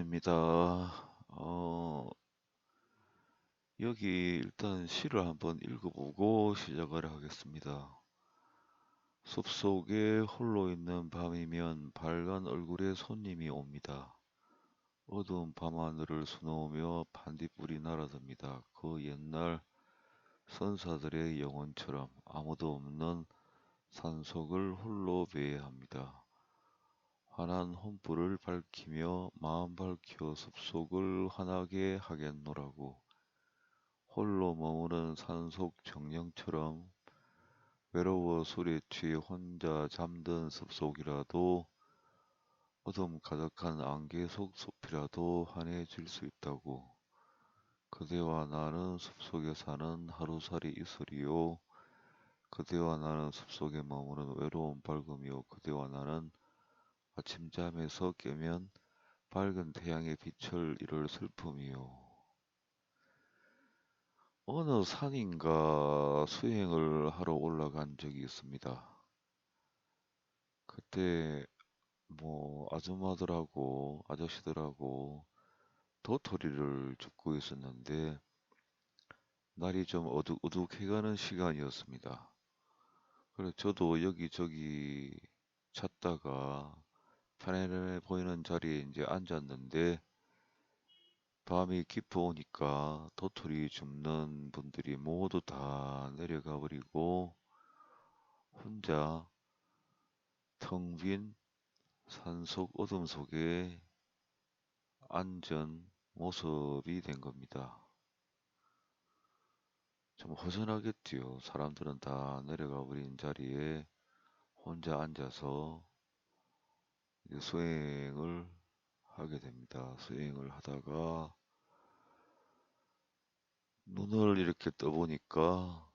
오랜만입니다. 여기 일단 시를 한번 읽어보고 시작을 하겠습니다. 숲속에 홀로 있는 밤이면 밝은 얼굴에 손님이 옵니다. 어두운 밤하늘을 수놓으며 반딧불이 날아듭니다. 그 옛날 선사들의 영혼처럼 아무도 없는 산속을 홀로 배회합니다. 환한 혼불을 밝히며 마음 밝혀 숲속을 환하게 하겠노라고. 홀로 머무는 산속 정령처럼 외로워 술에 취해 혼자 잠든 숲속이라도 어둠 가득한 안개 속 숲이라도 환해질 수 있다고. 그대와 나는 숲속에 사는 하루살이 이슬이요. 그대와 나는 숲속에 머무는 외로운 밝음이요. 그대와 나는 아침잠에서 깨면 밝은 태양의 빛을 잃을 슬픔이요. 어느 산인가 수행을 하러 올라간 적이 있습니다. 그때 뭐 아줌마들하고 아저씨들하고 도토리를 줍고 있었는데 날이 좀 어둑어둑해가는 시간이었습니다. 그래서 저도 여기저기 찾다가 편안해 보이는 자리에 이제 앉았는데 밤이 깊어오니까 도토리 줍는 분들이 모두 다 내려가 버리고 혼자 텅 빈 산속 어둠 속에 앉은 모습이 된 겁니다. 좀 허전하겠지요. 사람들은 다 내려가 버린 자리에 혼자 앉아서 이제 수행을 하게 됩니다. 수행을 하다가 눈을 이렇게 떠보니까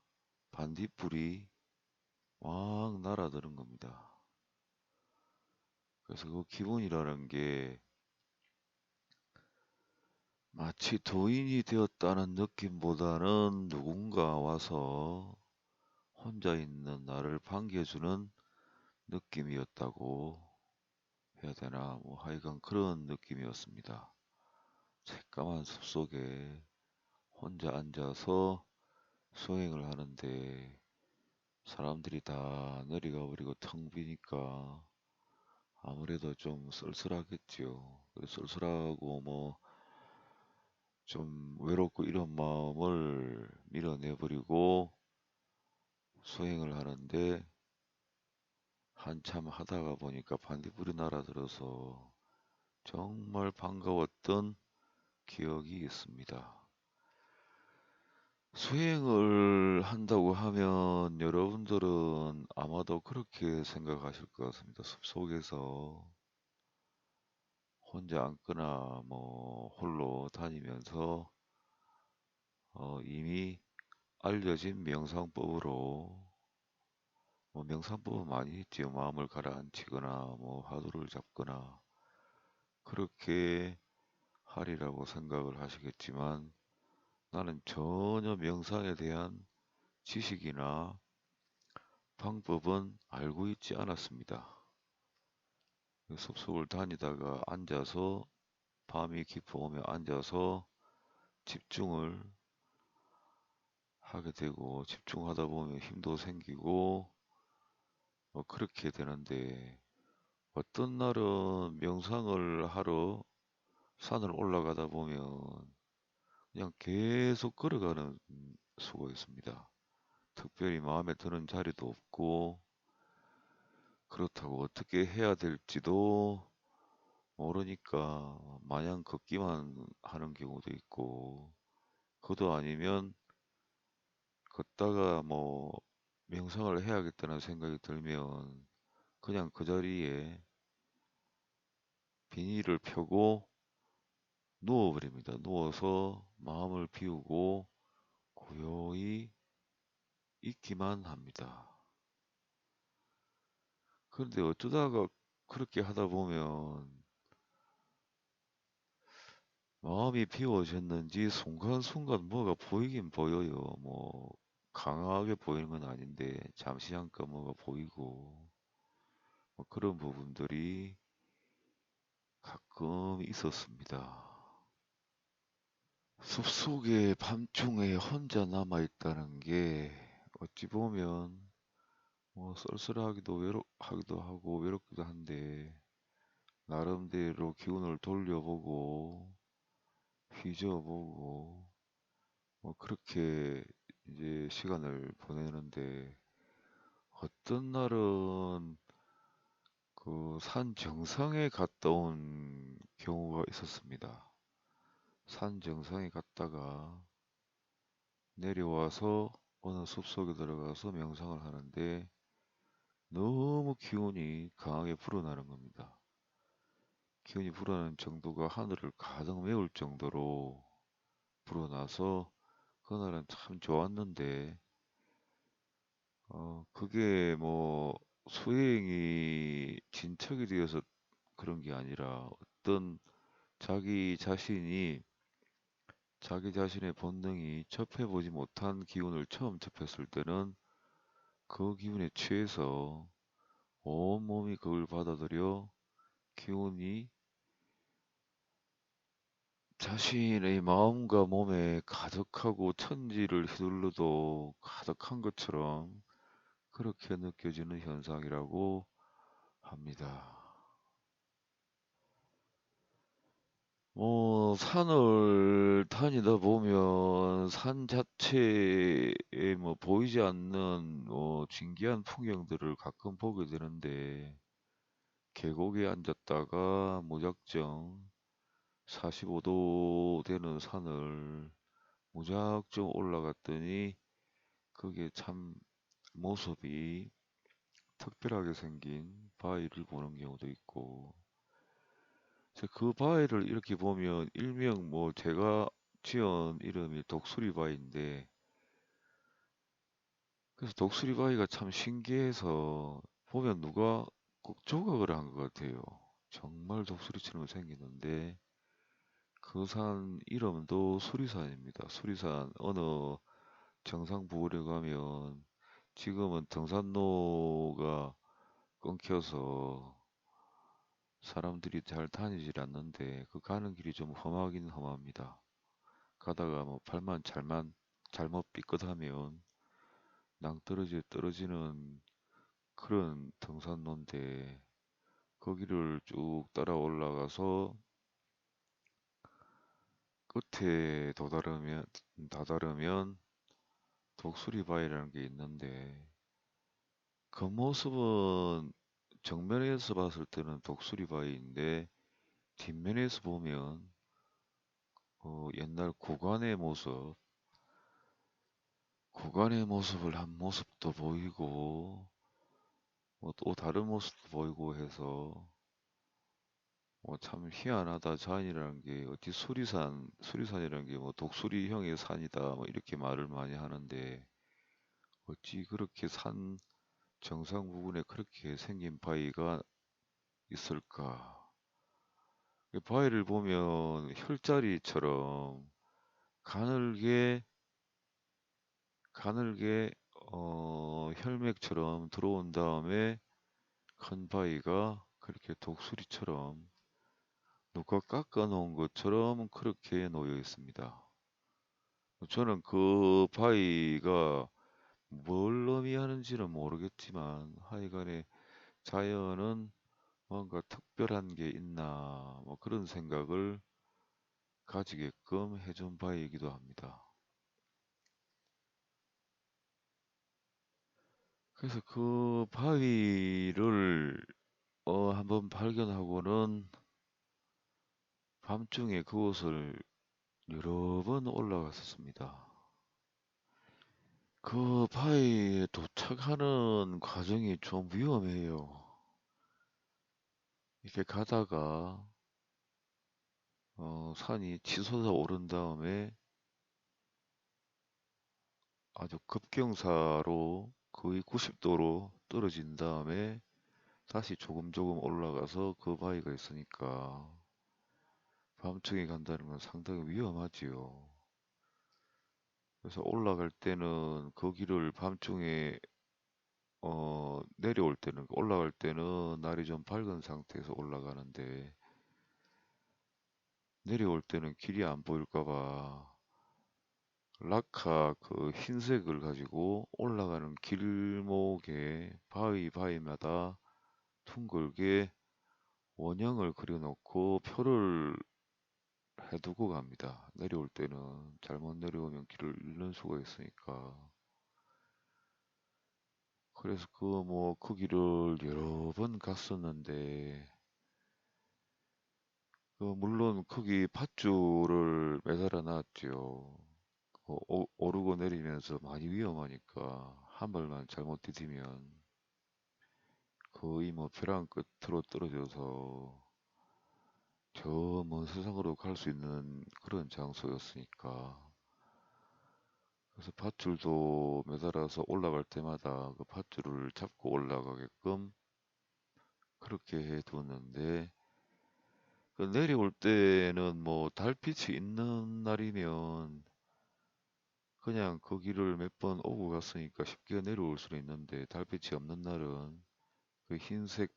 반딧불이 막 날아드는 겁니다. 그래서 그 기분이라는 게 마치 도인이 되었다는 느낌보다는 누군가 와서 혼자 있는 나를 반겨주는 느낌이었다고 해야 되나, 뭐 하여간 그런 느낌이었습니다. 새까만 숲속에 혼자 앉아서 수행을 하는데 사람들이 다 내려가 버리고 텅 비니까 아무래도 좀 쓸쓸하겠지요. 쓸쓸하고 뭐 좀 외롭고 이런 마음을 밀어내버리고 수행을 하는데 한참 하다가 보니까 반딧불이 날아들어서 정말 반가웠던 기억이 있습니다. 수행을 한다고 하면 여러분들은 아마도 그렇게 생각하실 것 같습니다. 숲속에서 혼자 앉거나 뭐 홀로 다니면서 이미 알려진 명상법으로 뭐 명상법은 많이 있지요. 마음을 가라앉히거나 뭐 화두를 잡거나 그렇게 하리라고 생각을 하시겠지만 나는 전혀 명상에 대한 지식이나 방법은 알고 있지 않았습니다. 숲속을 다니다가 앉아서 밤이 깊어오면 앉아서 집중을 하게 되고 집중하다 보면 힘도 생기고 뭐 그렇게 되는데 어떤 날은 명상을 하러 산을 올라가다 보면 그냥 계속 걸어가는 수가 있습니다. 특별히 마음에 드는 자리도 없고 그렇다고 어떻게 해야 될지도 모르니까 마냥 걷기만 하는 경우도 있고 그도 아니면 걷다가 뭐 명상을 해야겠다는 생각이 들면 그냥 그 자리에 비닐을 펴고 누워버립니다. 누워서 마음을 비우고 고요히 있기만 합니다. 그런데 어쩌다가 그렇게 하다 보면 마음이 비워졌는지 순간순간 뭐가 보이긴 보여요. 뭐 강하게 보이는 건 아닌데 잠시 잠깐 뭐가 보이고 뭐 그런 부분들이 가끔 있었습니다. 숲속에 밤중에 혼자 남아있다는 게 어찌 보면 뭐 쓸쓸하기도 하기도 하고 외롭기도 한데 나름대로 기운을 돌려보고 휘저어보고 뭐 그렇게 이제 시간을 보내는데 어떤 날은 그 산 정상에 갔다 온 경우가 있었습니다. 산 정상에 갔다가 내려와서 어느 숲속에 들어가서 명상을 하는데 너무 기운이 강하게 불어나는 겁니다. 기운이 불어나는 정도가 하늘을 가득 메울 정도로 불어나서 그날은 참 좋았는데 그게 뭐 수행이 진척이 되어서 그런 게 아니라 어떤 자기 자신이 자기 자신의 본능이 접해보지 못한 기운을 처음 접했을 때는 그 기운에 취해서 온몸이 그걸 받아들여 기운이 자신의 마음과 몸에 가득하고 천지를 휘둘러도 가득한 것처럼 그렇게 느껴지는 현상이라고 합니다. 산을 다니다 보면 산 자체에 뭐 보이지 않는 신기한 풍경들을 가끔 보게 되는데 계곡에 앉았다가 무작정 45도 되는 산을 무작정 올라갔더니 그게 참 모습이 특별하게 생긴 바위를 보는 경우도 있고 그래서 그 바위를 이렇게 보면 일명 뭐 제가 지은 이름이 독수리바위인데 그래서 독수리바위가 참 신기해서 보면 누가 꼭 조각을 한 것 같아요. 정말 독수리처럼 생기는데 그 산 이름도 수리산입니다. 수리산 어느 정상 부근에 가면 지금은 등산로가 끊겨서 사람들이 잘 다니질 않는데 그 가는 길이 좀 험하긴 험합니다. 가다가 뭐 발만 잘못 삐끗하면 낭떠러지에 떨어지는 그런 등산로인데 거기를 쭉 따라 올라가서 끝에 다다르면 독수리바위라는 게 있는데 그 모습은 정면에서 봤을 때는 독수리바위인데 뒷면에서 보면 옛날 구간의 모습을 한 모습도 보이고 또 다른 모습도 보이고 해서 참 희한하다. 자연이라는 게 어찌 수리산이라는 게 뭐 독수리형의 산이다. 뭐 이렇게 말을 많이 하는데 어찌 그렇게 산 정상 부근에 그렇게 생긴 바위가 있을까? 이 바위를 보면 혈자리처럼 가늘게 가늘게 혈맥처럼 들어온 다음에 큰 바위가 그렇게 독수리처럼 누가 깎아 놓은 것처럼 그렇게 놓여 있습니다. 저는 그 바위가 뭘 의미하는지는 모르겠지만 하여간에 자연은 뭔가 특별한 게 있나 뭐 그런 생각을 가지게끔 해준 바이기도 합니다. 그래서 그 바위를 한번 발견하고는 밤중에 그곳을 여러 번 올라갔었습니다. 그 바위에 도착하는 과정이 좀 위험해요. 이렇게 가다가 산이 치솟아 오른 다음에 아주 급경사로 거의 90도로 떨어진 다음에 다시 조금 조금 올라가서 그 바위가 있으니까 밤중에 간다는 건 상당히 위험하지요. 그래서 올라갈 때는 그 길을 밤중에 내려올 때는 올라갈 때는 날이 좀 밝은 상태에서 올라가는데 내려올 때는 길이 안 보일까 봐 락카 그 흰색을 가지고 올라가는 길목에 바위바위마다 둥글게 원형을 그려놓고 표를 해두고 갑니다. 내려올 때는 잘못 내려오면 길을 잃는 수가 있으니까. 그래서 그 길을 여러 번 갔었는데, 물론 거기 밧줄을 매달아 놨죠. 오르고 내리면서 많이 위험하니까 한 발만 잘못 디디면 거의 뭐 벼랑 끝으로 떨어져서 저 먼 세상으로 갈 수 있는 그런 장소였으니까. 그래서 밧줄도 매달아서 올라갈 때마다 그 밧줄을 잡고 올라가게끔 그렇게 해두었는데, 그 내려올 때는 뭐 달빛이 있는 날이면 그냥 그 길을 몇 번 오고 갔으니까 쉽게 내려올 수는 있는데, 달빛이 없는 날은 그 흰색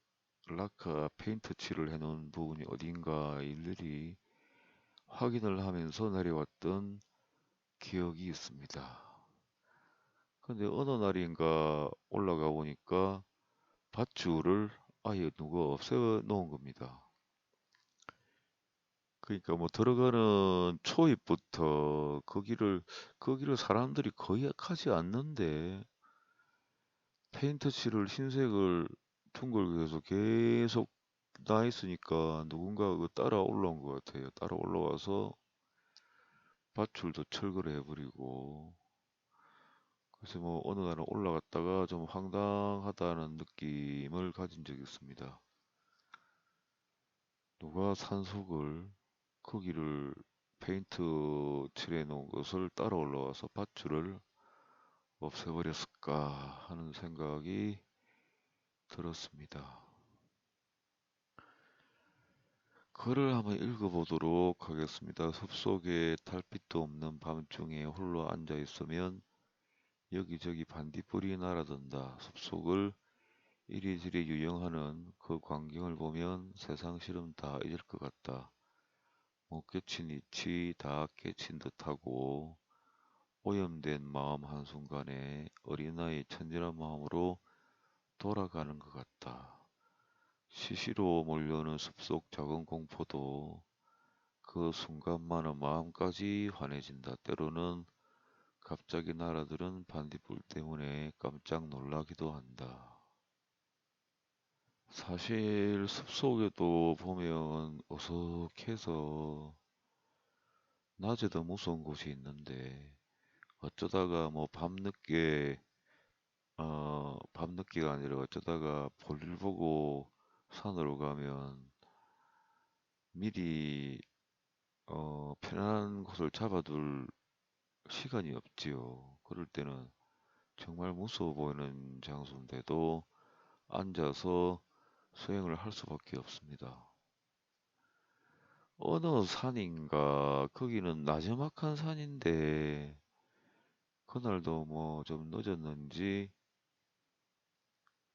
라카 페인트 칠을 해놓은 부분이 어딘가 일일이 확인을 하면서 내려왔던 기억이 있습니다. 근데 어느 날인가 올라가 보니까 밧줄을 아예 누가 없애 놓은 겁니다. 그러니까 뭐 들어가는 초입부터 거기를 사람들이 거의 가지 않는데 페인트 칠을 흰색을 둥글게 해서 계속 나 있으니까 누군가 그 따라 올라온 것 같아요. 따라 올라와서 밧줄도 철거를 해버리고. 그래서 뭐 어느 날은 올라갔다가 좀 황당하다는 느낌을 가진 적이 있습니다. 누가 산속을 거기를 페인트 칠해 놓은 것을 따라 올라와서 밧줄을 없애버렸을까 하는 생각이 들었습니다. 글을 한번 읽어보도록 하겠습니다. 숲속에 달빛도 없는 밤중에 홀로 앉아 있으면 여기저기 반딧불이 날아든다. 숲속을 이리저리 유영하는 그 광경을 보면 세상 시름 다 잊을 것 같다. 못 깨친 이치 다 깨친 듯하고 오염된 마음 한순간에 어린아이 천진한 마음으로 돌아가는 것 같다. 시시로 몰려오는 숲속 작은 공포도 그 순간만은 마음까지 환해진다. 때로는 갑자기 날아드는 반딧불 때문에 깜짝 놀라기도 한다. 사실 숲속에도 보면 어석해서 낮에도 무서운 곳이 있는데 어쩌다가 뭐 밤늦게가 아니라 어쩌다가 볼일 보고 산으로 가면 미리 편안한 곳을 잡아둘 시간이 없지요. 그럴 때는 정말 무서워 보이는 장소인데도 앉아서 수행을 할 수밖에 없습니다. 어느 산인가 거기는 나지막한 산인데 그날도 뭐 좀 늦었는지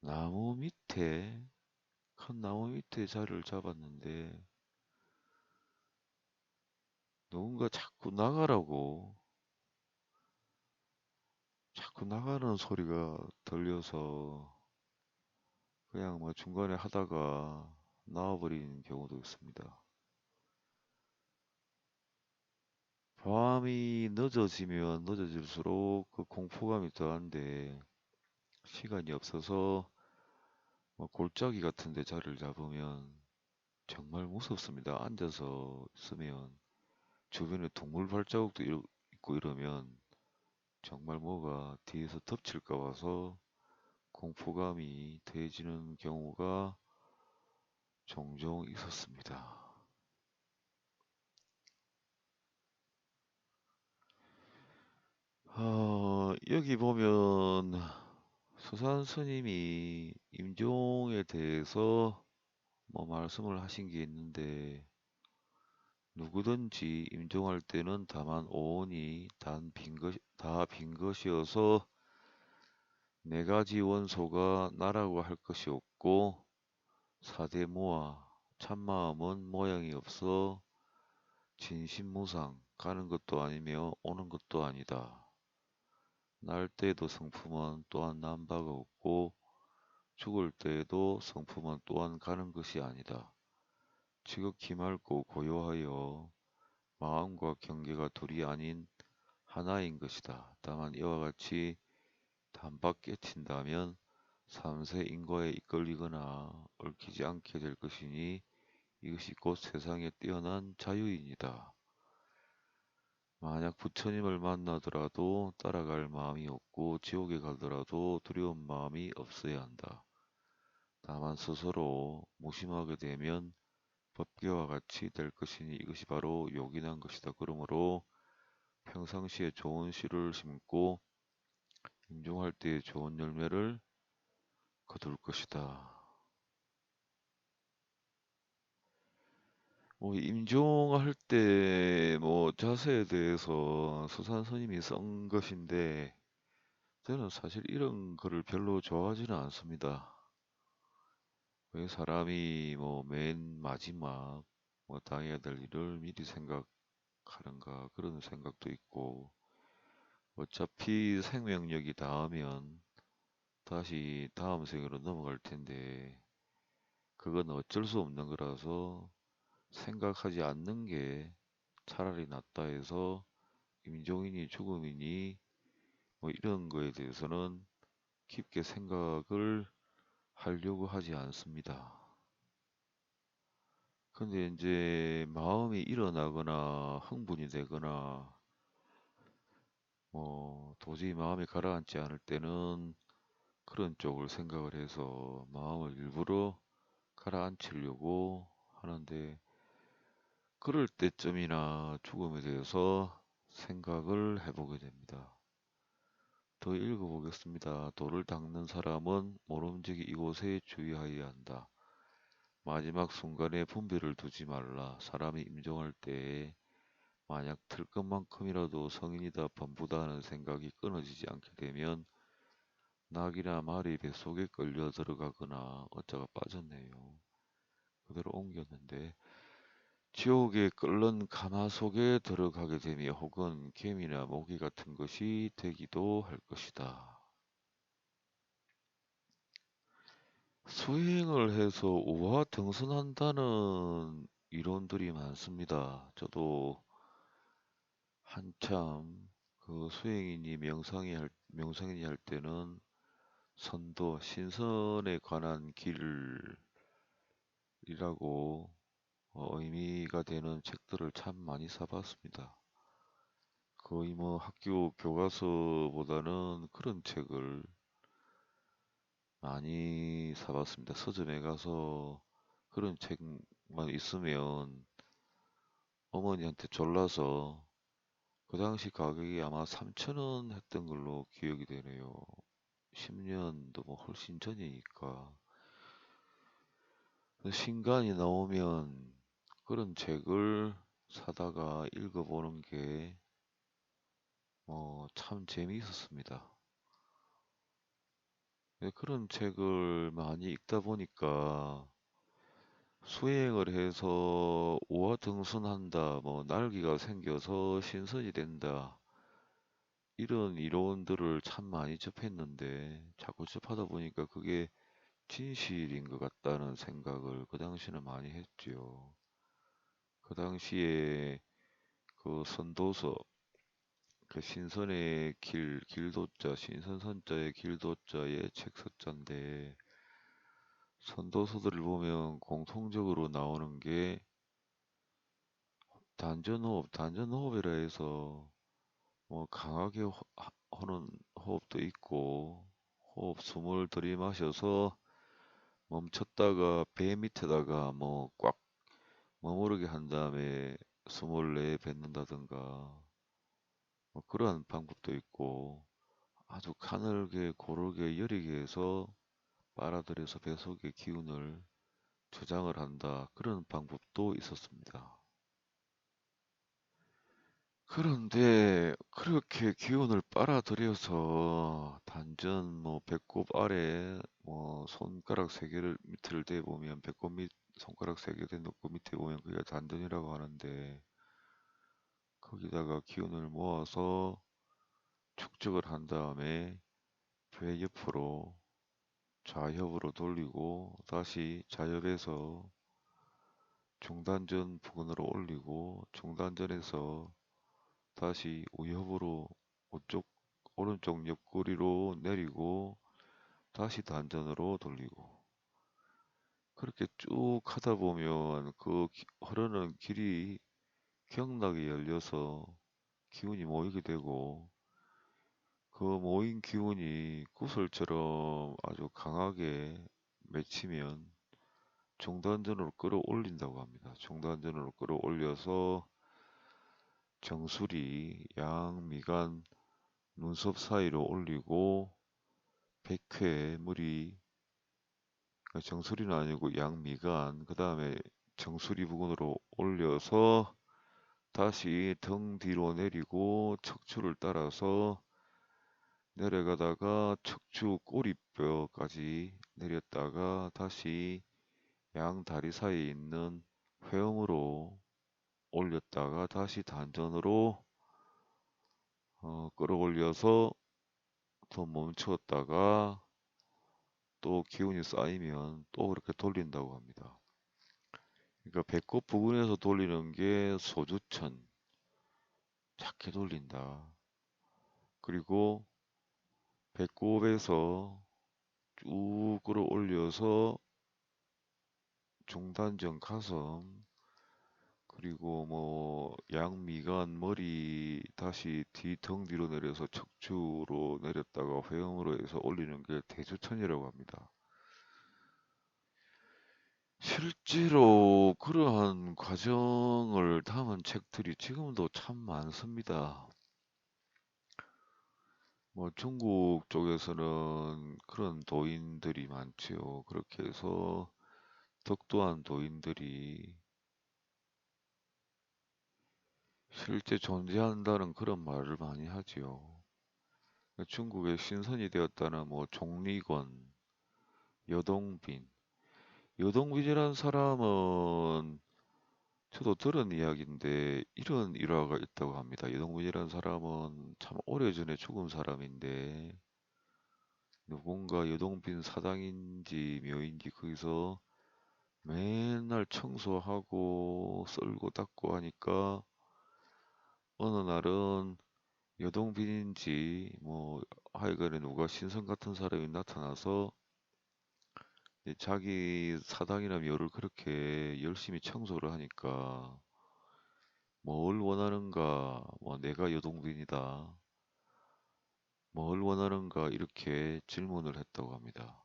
나무 밑에 큰 나무 밑에 자리를 잡았는데 누군가 자꾸 나가는 소리가 들려서 그냥 뭐 중간에 하다가 나와버리는 경우도 있습니다. 밤이 늦어지면 늦어질수록 그 공포감이 더한데 시간이 없어서 뭐 골짜기 같은 데 자리를 잡으면 정말 무섭습니다. 앉아서 있으면 주변에 동물 발자국도 있고 이러면 정말 뭐가 뒤에서 덮칠까 봐서 공포감이 더해지는 경우가 종종 있었습니다. 여기 보면 서산 스님이 임종에 대해서 뭐 말씀을 하신 게 있는데 누구든지 임종할 때는 다만 오온이 다 빈 것이어서 네 가지 원소가 나라고 할 것이 없고 사대모아 참마음은 모양이 없어 진심무상, 가는 것도 아니며 오는 것도 아니다. 날 때에도 성품은 또한 난 바가 없고 죽을 때에도 성품은 또한 가는 것이 아니다. 지극히 맑고 고요하여 마음과 경계가 둘이 아닌 하나인 것이다. 다만 이와 같이 단박 깨친다면 삼세 인과에 이끌리거나 얽히지 않게 될 것이니 이것이 곧 세상에 뛰어난 자유인이다. 만약 부처님을 만나더라도 따라갈 마음이 없고 지옥에 가더라도 두려운 마음이 없어야 한다. 다만 스스로 무심하게 되면 법계와 같이 될 것이니 이것이 바로 요긴한 것이다. 그러므로 평상시에 좋은 씨를 심고 임종할 때에 좋은 열매를 거둘 것이다. 뭐 임종할 때 뭐 자세에 대해서 수산 스님이 쓴 것인데 저는 사실 이런 거를 별로 좋아하지는 않습니다. 왜 사람이 뭐 맨 마지막 뭐 당해야 될 일을 미리 생각하는가 그런 생각도 있고 어차피 생명력이 닿으면 다시 다음 생으로 넘어갈 텐데 그건 어쩔 수 없는 거라서 생각하지 않는 게 차라리 낫다 해서 임종이니 죽음이니 뭐 이런 거에 대해서는 깊게 생각을 하려고 하지 않습니다. 근데 이제 마음이 일어나거나 흥분이 되거나 뭐 도저히 마음이 가라앉지 않을 때는 그런 쪽을 생각을 해서 마음을 일부러 가라앉히려고 하는데 그럴 때쯤이나 죽음에 대해서 생각을 해보게 됩니다. 더 읽어보겠습니다. 돌을 닦는 사람은 모름지기 이곳에 주의하여야 한다. 마지막 순간에 분별을 두지 말라. 사람이 임종할 때에 만약 틀 것만큼이라도 성인이다 범부다 하는 생각이 끊어지지 않게 되면 낙이나 말이 뱃속에 끌려 들어가거나 어쩌가 빠졌네요. 그대로 옮겼는데 지옥에 끓는 가마속에 들어가게 되며 혹은 개미나 모기 같은 것이 되기도 할 것이다. 수행을 해서 우화등선한다는 이론들이 많습니다. 저도 한참 그 수행인이 명상인이 할 때는 선도, 신선에 관한 길이라고 의미가 되는 책들을 참 많이 사봤습니다. 거의 뭐 학교 교과서보다는 그런 책을 많이 사봤습니다. 서점에 가서 그런 책만 있으면 어머니한테 졸라서 그 당시 가격이 아마 3,000원 했던 걸로 기억이 되네요. 10년도 뭐 훨씬 전이니까. 신간이 나오면 그런 책을 사다가 읽어보는 게 참 재미있었습니다. 그런 책을 많이 읽다 보니까 수행을 해서 오화등선한다, 뭐 날개가 생겨서 신선이 된다, 이런 이론들을 참 많이 접했는데 자꾸 접하다 보니까 그게 진실인 것 같다는 생각을 그 당시에는 많이 했지요. 그 당시에 그 선도서, 그 신선의 길도자, 신선선자의 길도자의 책서자인데 선도서들을 보면 공통적으로 나오는 게 단전호흡이라 해서 뭐 강하게 하는 호흡도 있고 숨을 들이마셔서 멈췄다가 배 밑에다가 뭐 꽉 머무르게 한 다음에 숨을 내뱉는다든가 뭐 그러한 방법도 있고 아주 가늘게 고르게 여리게 해서 빨아들여서 배 속의 기운을 저장을 한다. 그런 방법도 있었습니다. 그런데 그렇게 기운을 빨아들여서 단전 뭐 배꼽 아래 뭐 손가락 세 개를 밑을 대보면 배꼽 밑 손가락 세 개 대놓고 밑에 보면 그게 단전이라고 하는데 거기다가 기운을 모아서 축적을 한 다음에 배 옆으로 좌협으로 돌리고 다시 좌협해서 중단전 부근으로 올리고 중단전에서 다시 우협으로 우쪽 오른쪽 옆구리로 내리고 다시 단전으로 돌리고 그렇게 쭉 하다 보면 그 흐르는 길이 경락이 열려서 기운이 모이게 되고 그 모인 기운이 구슬처럼 아주 강하게 맺히면 중단전으로 끌어올린다고 합니다. 중단전으로 끌어올려서 정수리, 양미간, 눈썹 사이로 올리고 백회 무리 정수리는 아니고 양미간 그 다음에 정수리 부근으로 올려서 다시 등 뒤로 내리고 척추를 따라서 내려가다가 척추 꼬리뼈까지 내렸다가 다시 양 다리 사이에 있는 회음으로 올렸다가 다시 단전으로 끌어올려서 더 멈추었다가 또 기운이 쌓이면 또 그렇게 돌린다고 합니다. 그러니까 배꼽 부근에서 돌리는 게 소주천, 작게 돌린다. 그리고 배꼽에서 쭉 끌어올려서 중단전 가슴, 그리고 뭐 양미간 머리 다시 등 뒤로 내려서 척추로 내렸다가 회음으로 해서 올리는 게 대주천이라고 합니다. 실제로 그러한 과정을 담은 책들이 지금도 참 많습니다. 뭐 중국 쪽에서는 그런 도인들이 많지요. 그렇게 해서 덕도한 도인들이 실제 존재한다는 그런 말을 많이 하지요. 중국의 신선이 되었다는 뭐 종리권, 여동빈. 여동빈이라는 사람은 저도 들은 이야기인데 이런 일화가 있다고 합니다. 여동빈이라는 사람은 참 오래전에 죽은 사람인데 누군가 여동빈 사당인지 묘인지 거기서 맨날 청소하고 썰고 닦고 하니까 어느 날은 여동빈인지 뭐 하여간에 누가 신선 같은 사람이 나타나서 자기 사당이나 묘를 그렇게 열심히 청소를 하니까 뭘 원하는가, 뭐 내가 여동빈이다, 뭘 원하는가 이렇게 질문을 했다고 합니다.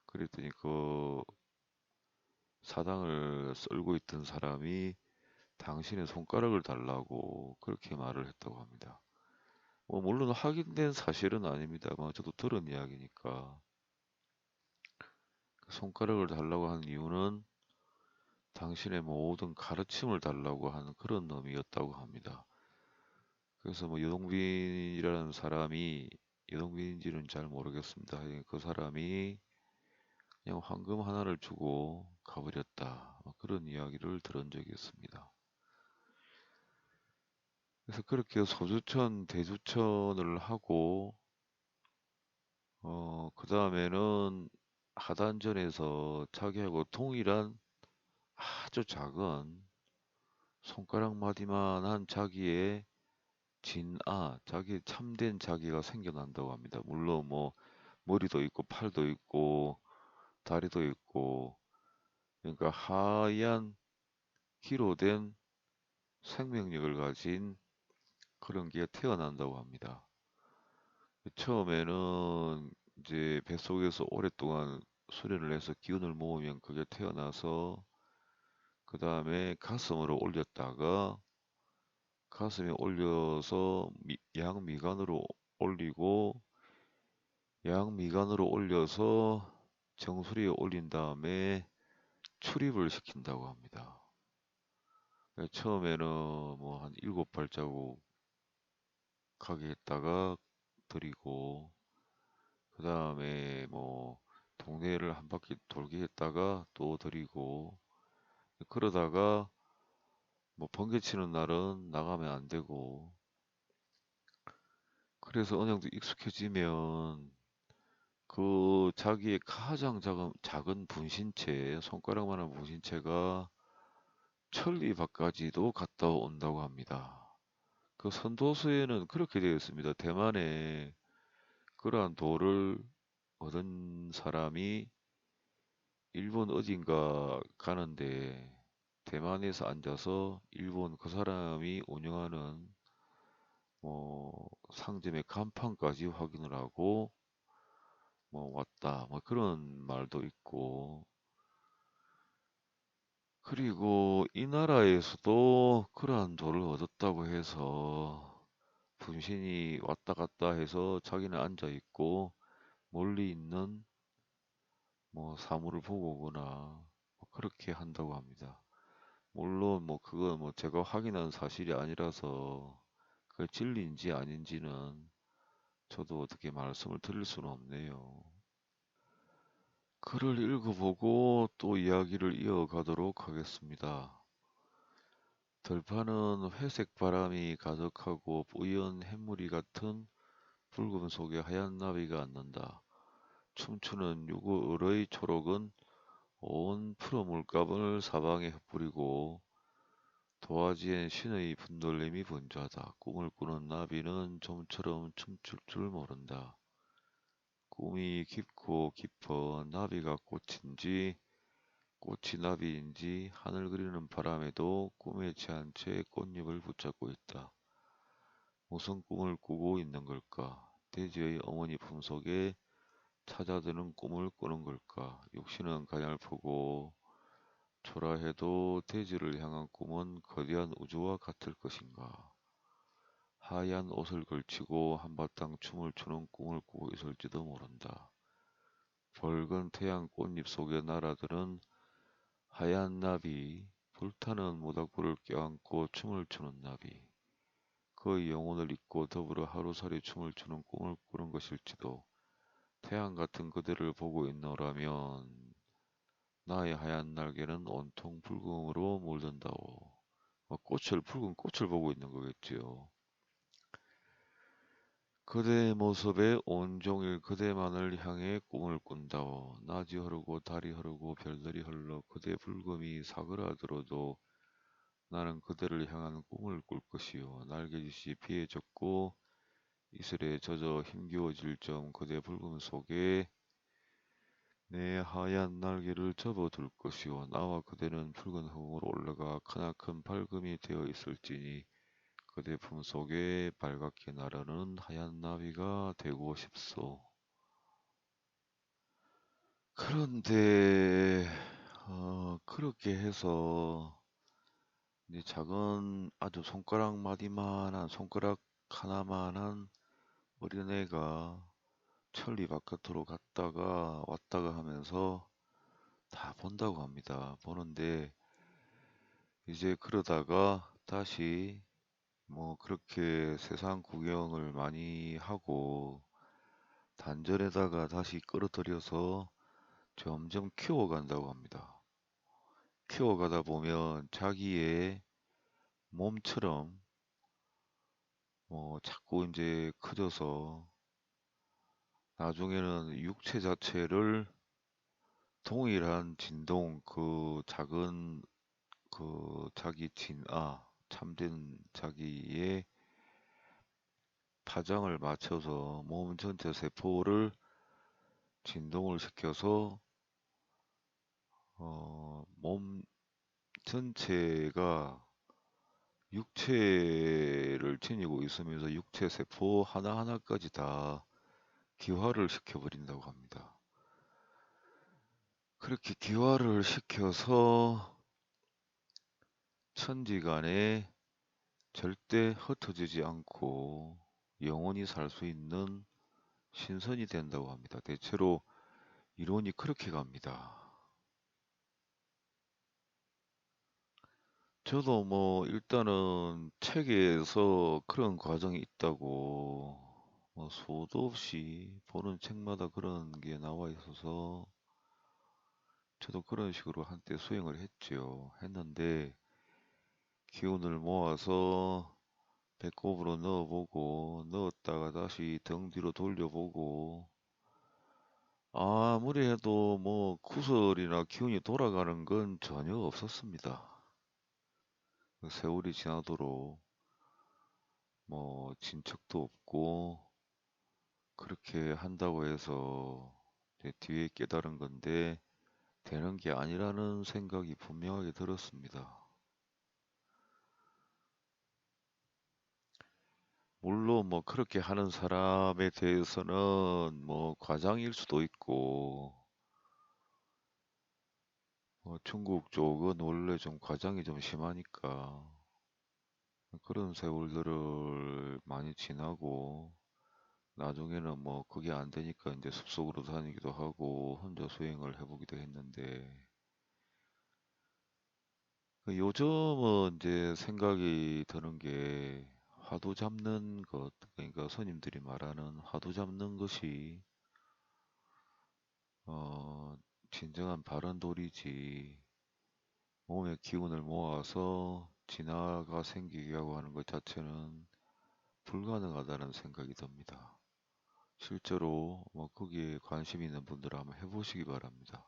그랬더니 그 사당을 썰고 있던 사람이 당신의 손가락을 달라고 그렇게 말을 했다고 합니다. 뭐 물론 확인된 사실은 아닙니다만 저도 들은 이야기니까 그 손가락을 달라고 하는 이유는 당신의 모든 가르침을 달라고 하는 그런 의미였다고 합니다. 그래서 뭐 여동빈이라는 사람이 여동빈인지는 잘 모르겠습니다. 그 사람이 그냥 황금 하나를 주고 가버렸다. 뭐 그런 이야기를 들은 적이 있습니다. 그래서 그렇게 소주천, 대주천을 하고 그 다음에는 하단전에서 자기하고 동일한 아주 작은 손가락 마디만한 자기의 자기 참된 자기가 생겨난다고 합니다. 물론 뭐 머리도 있고 팔도 있고 다리도 있고 그러니까 하얀 기로 된 생명력을 가진 그런 게 태어난다고 합니다. 처음에는 이제 뱃속에서 오랫동안 수련을 해서 기운을 모으면 그게 태어나서 그 다음에 가슴으로 올렸다가 가슴에 올려서 양미간으로 올리고 양미간으로 올려서 정수리에 올린 다음에 출입을 시킨다고 합니다. 처음에는 뭐 한 7발자국 가게 했다가 드리고 그 다음에 뭐 동네를 한 바퀴 돌게 했다가 또 드리고 그러다가 뭐 번개 치는 날은 나가면 안 되고, 그래서 어느 정도 익숙해지면 그 자기의 가장 작은 분신체, 손가락만한 분신체가 천리 밖까지도 갔다 온다고 합니다. 그 선도서에는 그렇게 되어 있습니다. 대만에 그러한 도를 얻은 사람이 일본 어딘가 가는데 대만에서 앉아서 일본 그 사람이 운영하는 상점의 간판까지 확인을 하고 왔다 뭐 그런 말도 있고, 그리고 이 나라에서도 그러한 도를 얻었다고 해서 분신이 왔다 갔다 해서 자기는 앉아 있고 멀리 있는 사물을 보고 오거나 그렇게 한다고 합니다. 물론 그건 제가 확인한 사실이 아니라서 그 진리인지 아닌지는 저도 어떻게 말씀을 드릴 수는 없네요. 글을 읽어보고 또 이야기를 이어가도록 하겠습니다. 들판은 회색 바람이 가득하고 뿌연 햇무리 같은 붉은 속에 하얀 나비가 앉는다. 춤추는 유구을의 초록은 온 푸른 물감을 사방에 흩뿌리고 도화지엔 신의 분돌림이 분주하다. 꿈을 꾸는 나비는 좀처럼 춤출 줄 모른다. 꿈이 깊고 깊어 나비가 꽃인지 꽃이 나비인지 하늘 그리는 바람에도 꿈에 취한 채 꽃잎을 붙잡고 있다. 무슨 꿈을 꾸고 있는 걸까? 돼지의 어머니 품속에 찾아드는 꿈을 꾸는 걸까? 육신은 가냘프고 초라해도 돼지를 향한 꿈은 거대한 우주와 같을 것인가? 하얀 옷을 걸치고 한바탕 춤을 추는 꿈을 꾸고 있을지도 모른다. 붉은 태양 꽃잎 속에 날아드는 하얀 나비, 불타는 모닥불을 껴안고 춤을 추는 나비. 그의 영혼을 잊고 더불어 하루살이 춤을 추는 꿈을 꾸는 것일지도. 태양 같은 그대를 보고 있노라면 나의 하얀 날개는 온통 붉음으로 물든다오. 붉은 꽃을 보고 있는 거겠지요. 그대의 모습에 온종일 그대만을 향해 꿈을 꾼다오. 낮이 흐르고 달이 흐르고 별들이 흘러 그대 붉음이 사그라들어도 나는 그대를 향한 꿈을 꿀 것이요. 날개짓이 비에 젖고 이슬에 젖어 힘겨워질 점 그대 붉음 속에 내 하얀 날개를 접어둘 것이요. 나와 그대는 붉은 흙으로 올라가 크나큰 밝음이 되어 있을지니 그대 품속에 발갛게 날아오는 하얀 나비가 되고 싶소. 그런데 그렇게 해서 이제 작은 아주 손가락 마디만한 손가락 하나만한 어린애가 천리 바깥으로 갔다가 왔다가 하면서 다 본다고 합니다. 보는데 이제 그러다가 다시 그렇게 세상 구경을 많이 하고 단전에다가 다시 끌어들여서 점점 키워간다고 합니다. 키워가다 보면 자기의 몸처럼 자꾸 이제 커져서 나중에는 육체 자체를 동일한 진동, 그 작은 자기 참된 자기의 파장을 맞춰서 몸 전체 세포를 진동을 시켜서 몸 전체가 육체를 지니고 있으면서 육체 세포 하나하나까지 다 기화를 시켜버린다고 합니다. 그렇게 기화를 시켜서 천지간에 절대 흩어지지 않고 영원히 살 수 있는 신선이 된다고 합니다. 대체로 이론이 그렇게 갑니다. 저도 일단은 책에서 그런 과정이 있다고 수도 없이 보는 책마다 그런 게 나와 있어서 저도 그런 식으로 한때 수행을 했죠. 했는데 기운을 모아서 배꼽으로 넣어보고 넣었다가 다시 등 뒤로 돌려보고 아무리 해도 뭐 구설이나 기운이 돌아가는 건 전혀 없었습니다. 그 세월이 지나도록 뭐 진척도 없고 그렇게 한다고 해서 이제 뒤에 깨달은 건데 되는 게 아니라는 생각이 분명하게 들었습니다. 물론 뭐 그렇게 하는 사람에 대해서는 뭐 과장일 수도 있고 중국 쪽은 원래 좀 과장이 좀 심하니까 그런 세월들을 많이 지나고 나중에는 뭐 그게 안 되니까 이제 숲속으로 다니기도 하고 혼자 수행을 해보기도 했는데 그 요즘은 이제 생각이 드는 게 화두 잡는 것, 그러니까 스님들이 말하는 화두 잡는 것이 어, 진정한 바른도리지 몸의 기운을 모아서 진화가 생기게 하고 하는 것 자체는 불가능하다는 생각이 듭니다. 실제로 뭐 거기에 관심 있는 분들 한번 해보시기 바랍니다.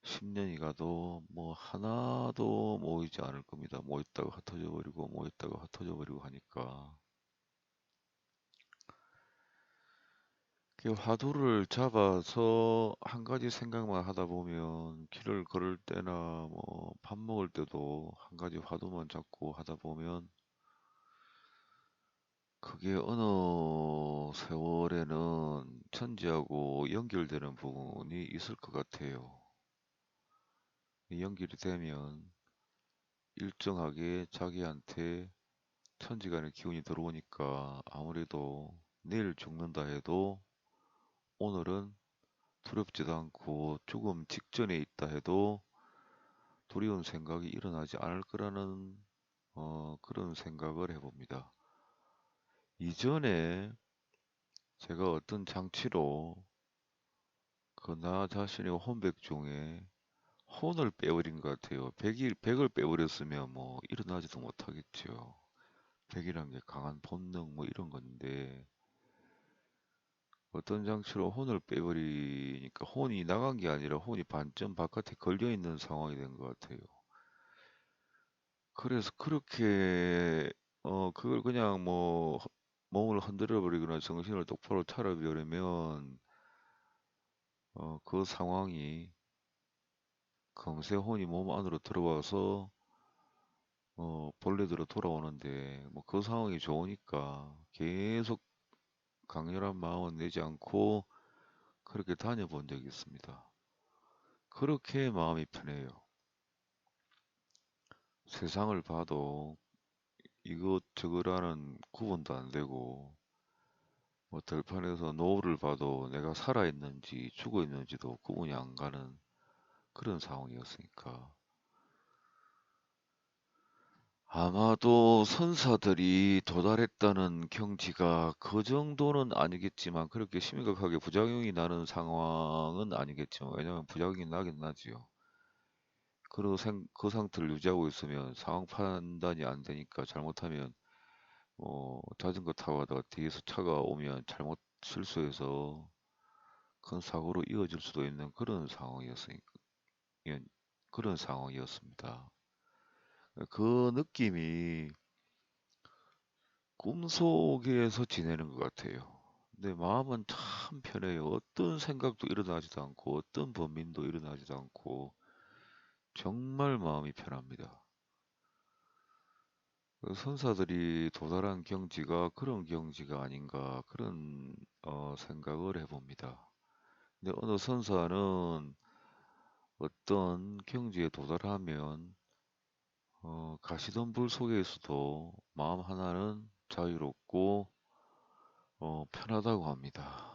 10년이 가도 뭐 하나도 모이지 않을 겁니다. 모였다가 흩어져 버리고 모였다가 흩어져 버리고 하니까. 그 화두를 잡아서 한 가지 생각만 하다 보면 길을 걸을 때나 뭐 밥 먹을 때도 한 가지 화두만 잡고 하다 보면 그게 어느 세월에는 천지하고 연결되는 부분이 있을 것 같아요. 연결이 되면 일정하게 자기한테 천지간의 기운이 들어오니까 아무래도 내일 죽는다 해도 오늘은 두렵지도 않고 죽음 직전에 있다 해도 두려운 생각이 일어나지 않을 거라는 그런 생각을 해봅니다. 이전에 제가 어떤 장치로 그 나 자신의 혼백 중에 혼을 빼버린 것 같아요. 백을 빼버렸으면 뭐 일어나지도 못하겠죠. 백이란 게 강한 본능 뭐 이런 건데 어떤 장치로 혼을 빼버리니까 혼이 나간 게 아니라 혼이 반쯤 바깥에 걸려 있는 상황이 된 것 같아요. 그래서 그렇게 그걸 그냥 뭐 몸을 흔들어 버리거나 정신을 똑바로 차려버리면 그 상황이 금세 혼이 몸 안으로 들어와서 본래대로 돌아오는데 뭐 그 상황이 좋으니까 계속 강렬한 마음은 내지 않고 그렇게 다녀본 적이 있습니다. 그렇게 마음이 편해요. 세상을 봐도 이것저것라는 구분도 안 되고 뭐 들판에서 노을을 봐도 내가 살아있는지 죽어있는지도 구분이 안 가는 그런 상황이었으니까 아마도 선사들이 도달했다는 경지가 그 정도는 아니겠지만 그렇게 심각하게 부작용이 나는 상황은 아니겠죠. 왜냐하면 부작용이 나긴 나지요. 그 상태를 유지하고 있으면 상황 판단이 안 되니까 잘못하면 자전거 타고 가다가 뒤에서 차가 오면 잘못 실수해서 큰 사고로 이어질 수도 있는 예, 그런 상황이었습니다. 그 느낌이 꿈속에서 지내는 것 같아요. 근데 마음은 참 편해요. 어떤 생각도 일어나지도 않고 어떤 범민도 일어나지도 않고 정말 마음이 편합니다. 그 선사들이 도달한 경지가 그런 경지가 아닌가 그런 생각을 해봅니다. 근데 어느 선사는 어떤 경지에 도달하면 가시덤불 속에서도 마음 하나는 자유롭고 편하다고 합니다.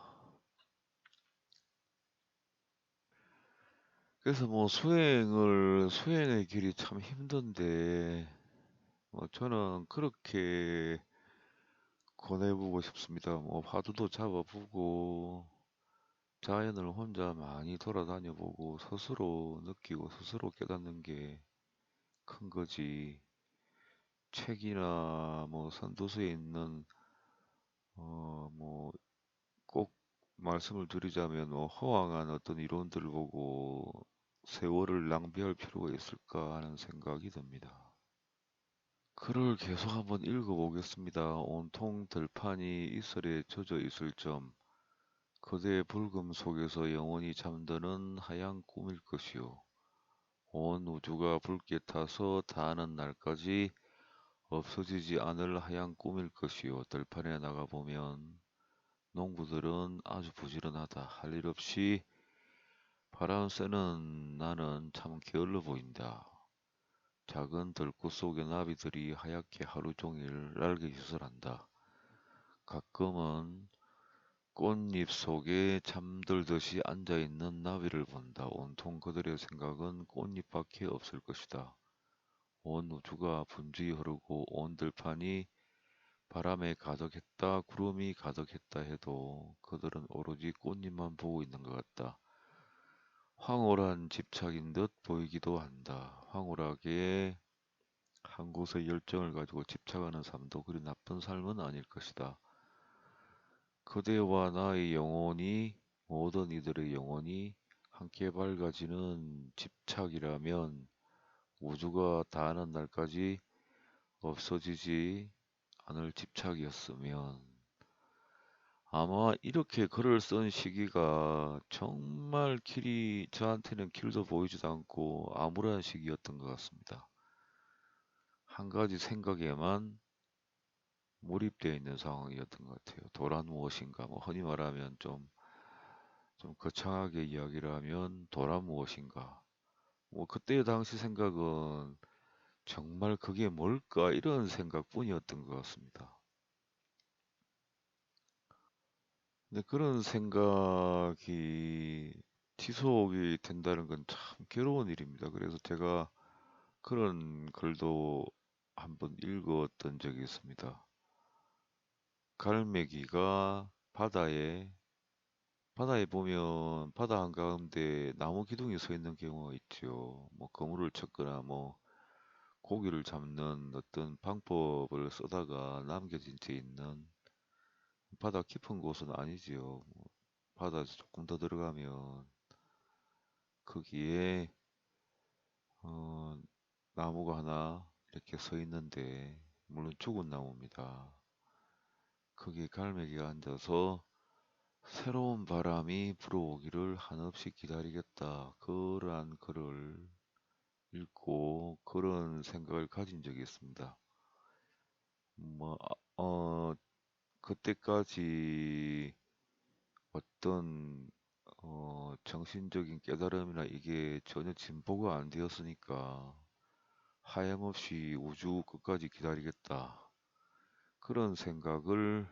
그래서 뭐 수행의 길이 참 힘든데 저는 그렇게 권해보고 싶습니다. 뭐 화두도 잡아보고 자연을 혼자 많이 돌아다녀 보고 스스로 느끼고 스스로 깨닫는 게 큰 거지. 책이나 뭐 선도서에 있는 뭐 꼭 말씀을 드리자면 뭐 허황한 어떤 이론들을 보고 세월을 낭비할 필요가 있을까 하는 생각이 듭니다. 글을 계속 한번 읽어보겠습니다. 온통 들판이 이슬에 젖어 있을 점, 그대의 불금 속에서 영원히 잠드는 하얀 꿈일 것이요. 온 우주가 붉게 타서 다하는 날까지 없어지지 않을 하얀 꿈일 것이요. 들판에 나가보면 농부들은 아주 부지런하다. 할 일 없이 바람 쐬는 나는 참 게을러 보인다. 작은 들꽃 속의 나비들이 하얗게 하루 종일 날개짓을 한다. 가끔은 꽃잎 속에 잠들듯이 앉아있는 나비를 본다. 온통 그들의 생각은 꽃잎밖에 없을 것이다. 온 우주가 분주히 흐르고 온 들판이 바람에 가득했다, 구름이 가득했다 해도 그들은 오로지 꽃잎만 보고 있는 것 같다. 황홀한 집착인 듯 보이기도 한다. 황홀하게 한 곳에 열정을 가지고 집착하는 삶도 그리 나쁜 삶은 아닐 것이다. 그대와 나의 영혼이, 모든 이들의 영혼이 함께 밝아지는 집착이라면 우주가 다하는 날까지 없어지지 않을 집착이었으면 아마 이렇게 글을 쓴 시기가 정말 길이 저한테는 길도 보이지도 않고 암울한 시기였던 것 같습니다. 한 가지 생각에만 몰입되어 있는 상황이었던 것 같아요. 도란 무엇인가? 뭐 흔히 말하면 좀 거창하게 이야기를 하면 도란 무엇인가? 뭐 그때 당시 생각은 정말 그게 뭘까? 이런 생각뿐이었던 것 같습니다. 근데 그런 생각이 지속이 된다는 건 참 괴로운 일입니다. 그래서 제가 그런 글도 한번 읽었던 적이 있습니다. 갈매기가 바다에 보면 바다 한가운데 나무 기둥이 서 있는 경우가 있죠. 뭐 그물을 쳤거나 뭐 고기를 잡는 어떤 방법을 쓰다가 남겨진 채 있는 바다 깊은 곳은 아니지요. 뭐 바다에서 조금 더 들어가면 거기에 어, 나무가 하나 이렇게 서 있는데 물론 죽은 나무입니다. 거기에 갈매기가 앉아서 새로운 바람이 불어오기를 한없이 기다리겠다. 그러한 글을 읽고 그런 생각을 가진 적이 있습니다. 뭐, 그때까지 어떤 정신적인 깨달음이나 이게 전혀 진보가 안 되었으니까 하염없이 우주 끝까지 기다리겠다. 그런 생각을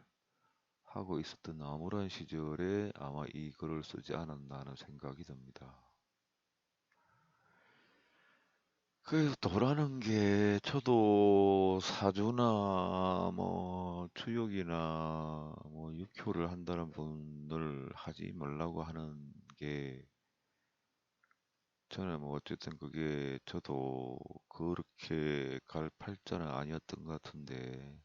하고 있었던 암울한 시절에 아마 이 글을 쓰지 않았나 하는 생각이 듭니다. 그래서 도라는 게 저도 사주나 뭐 추욕이나 뭐 육효를 한다는 분을 하지 말라고 하는 게 저는 뭐 어쨌든 그게 저도 그렇게 갈 팔자는 아니었던 것 같은데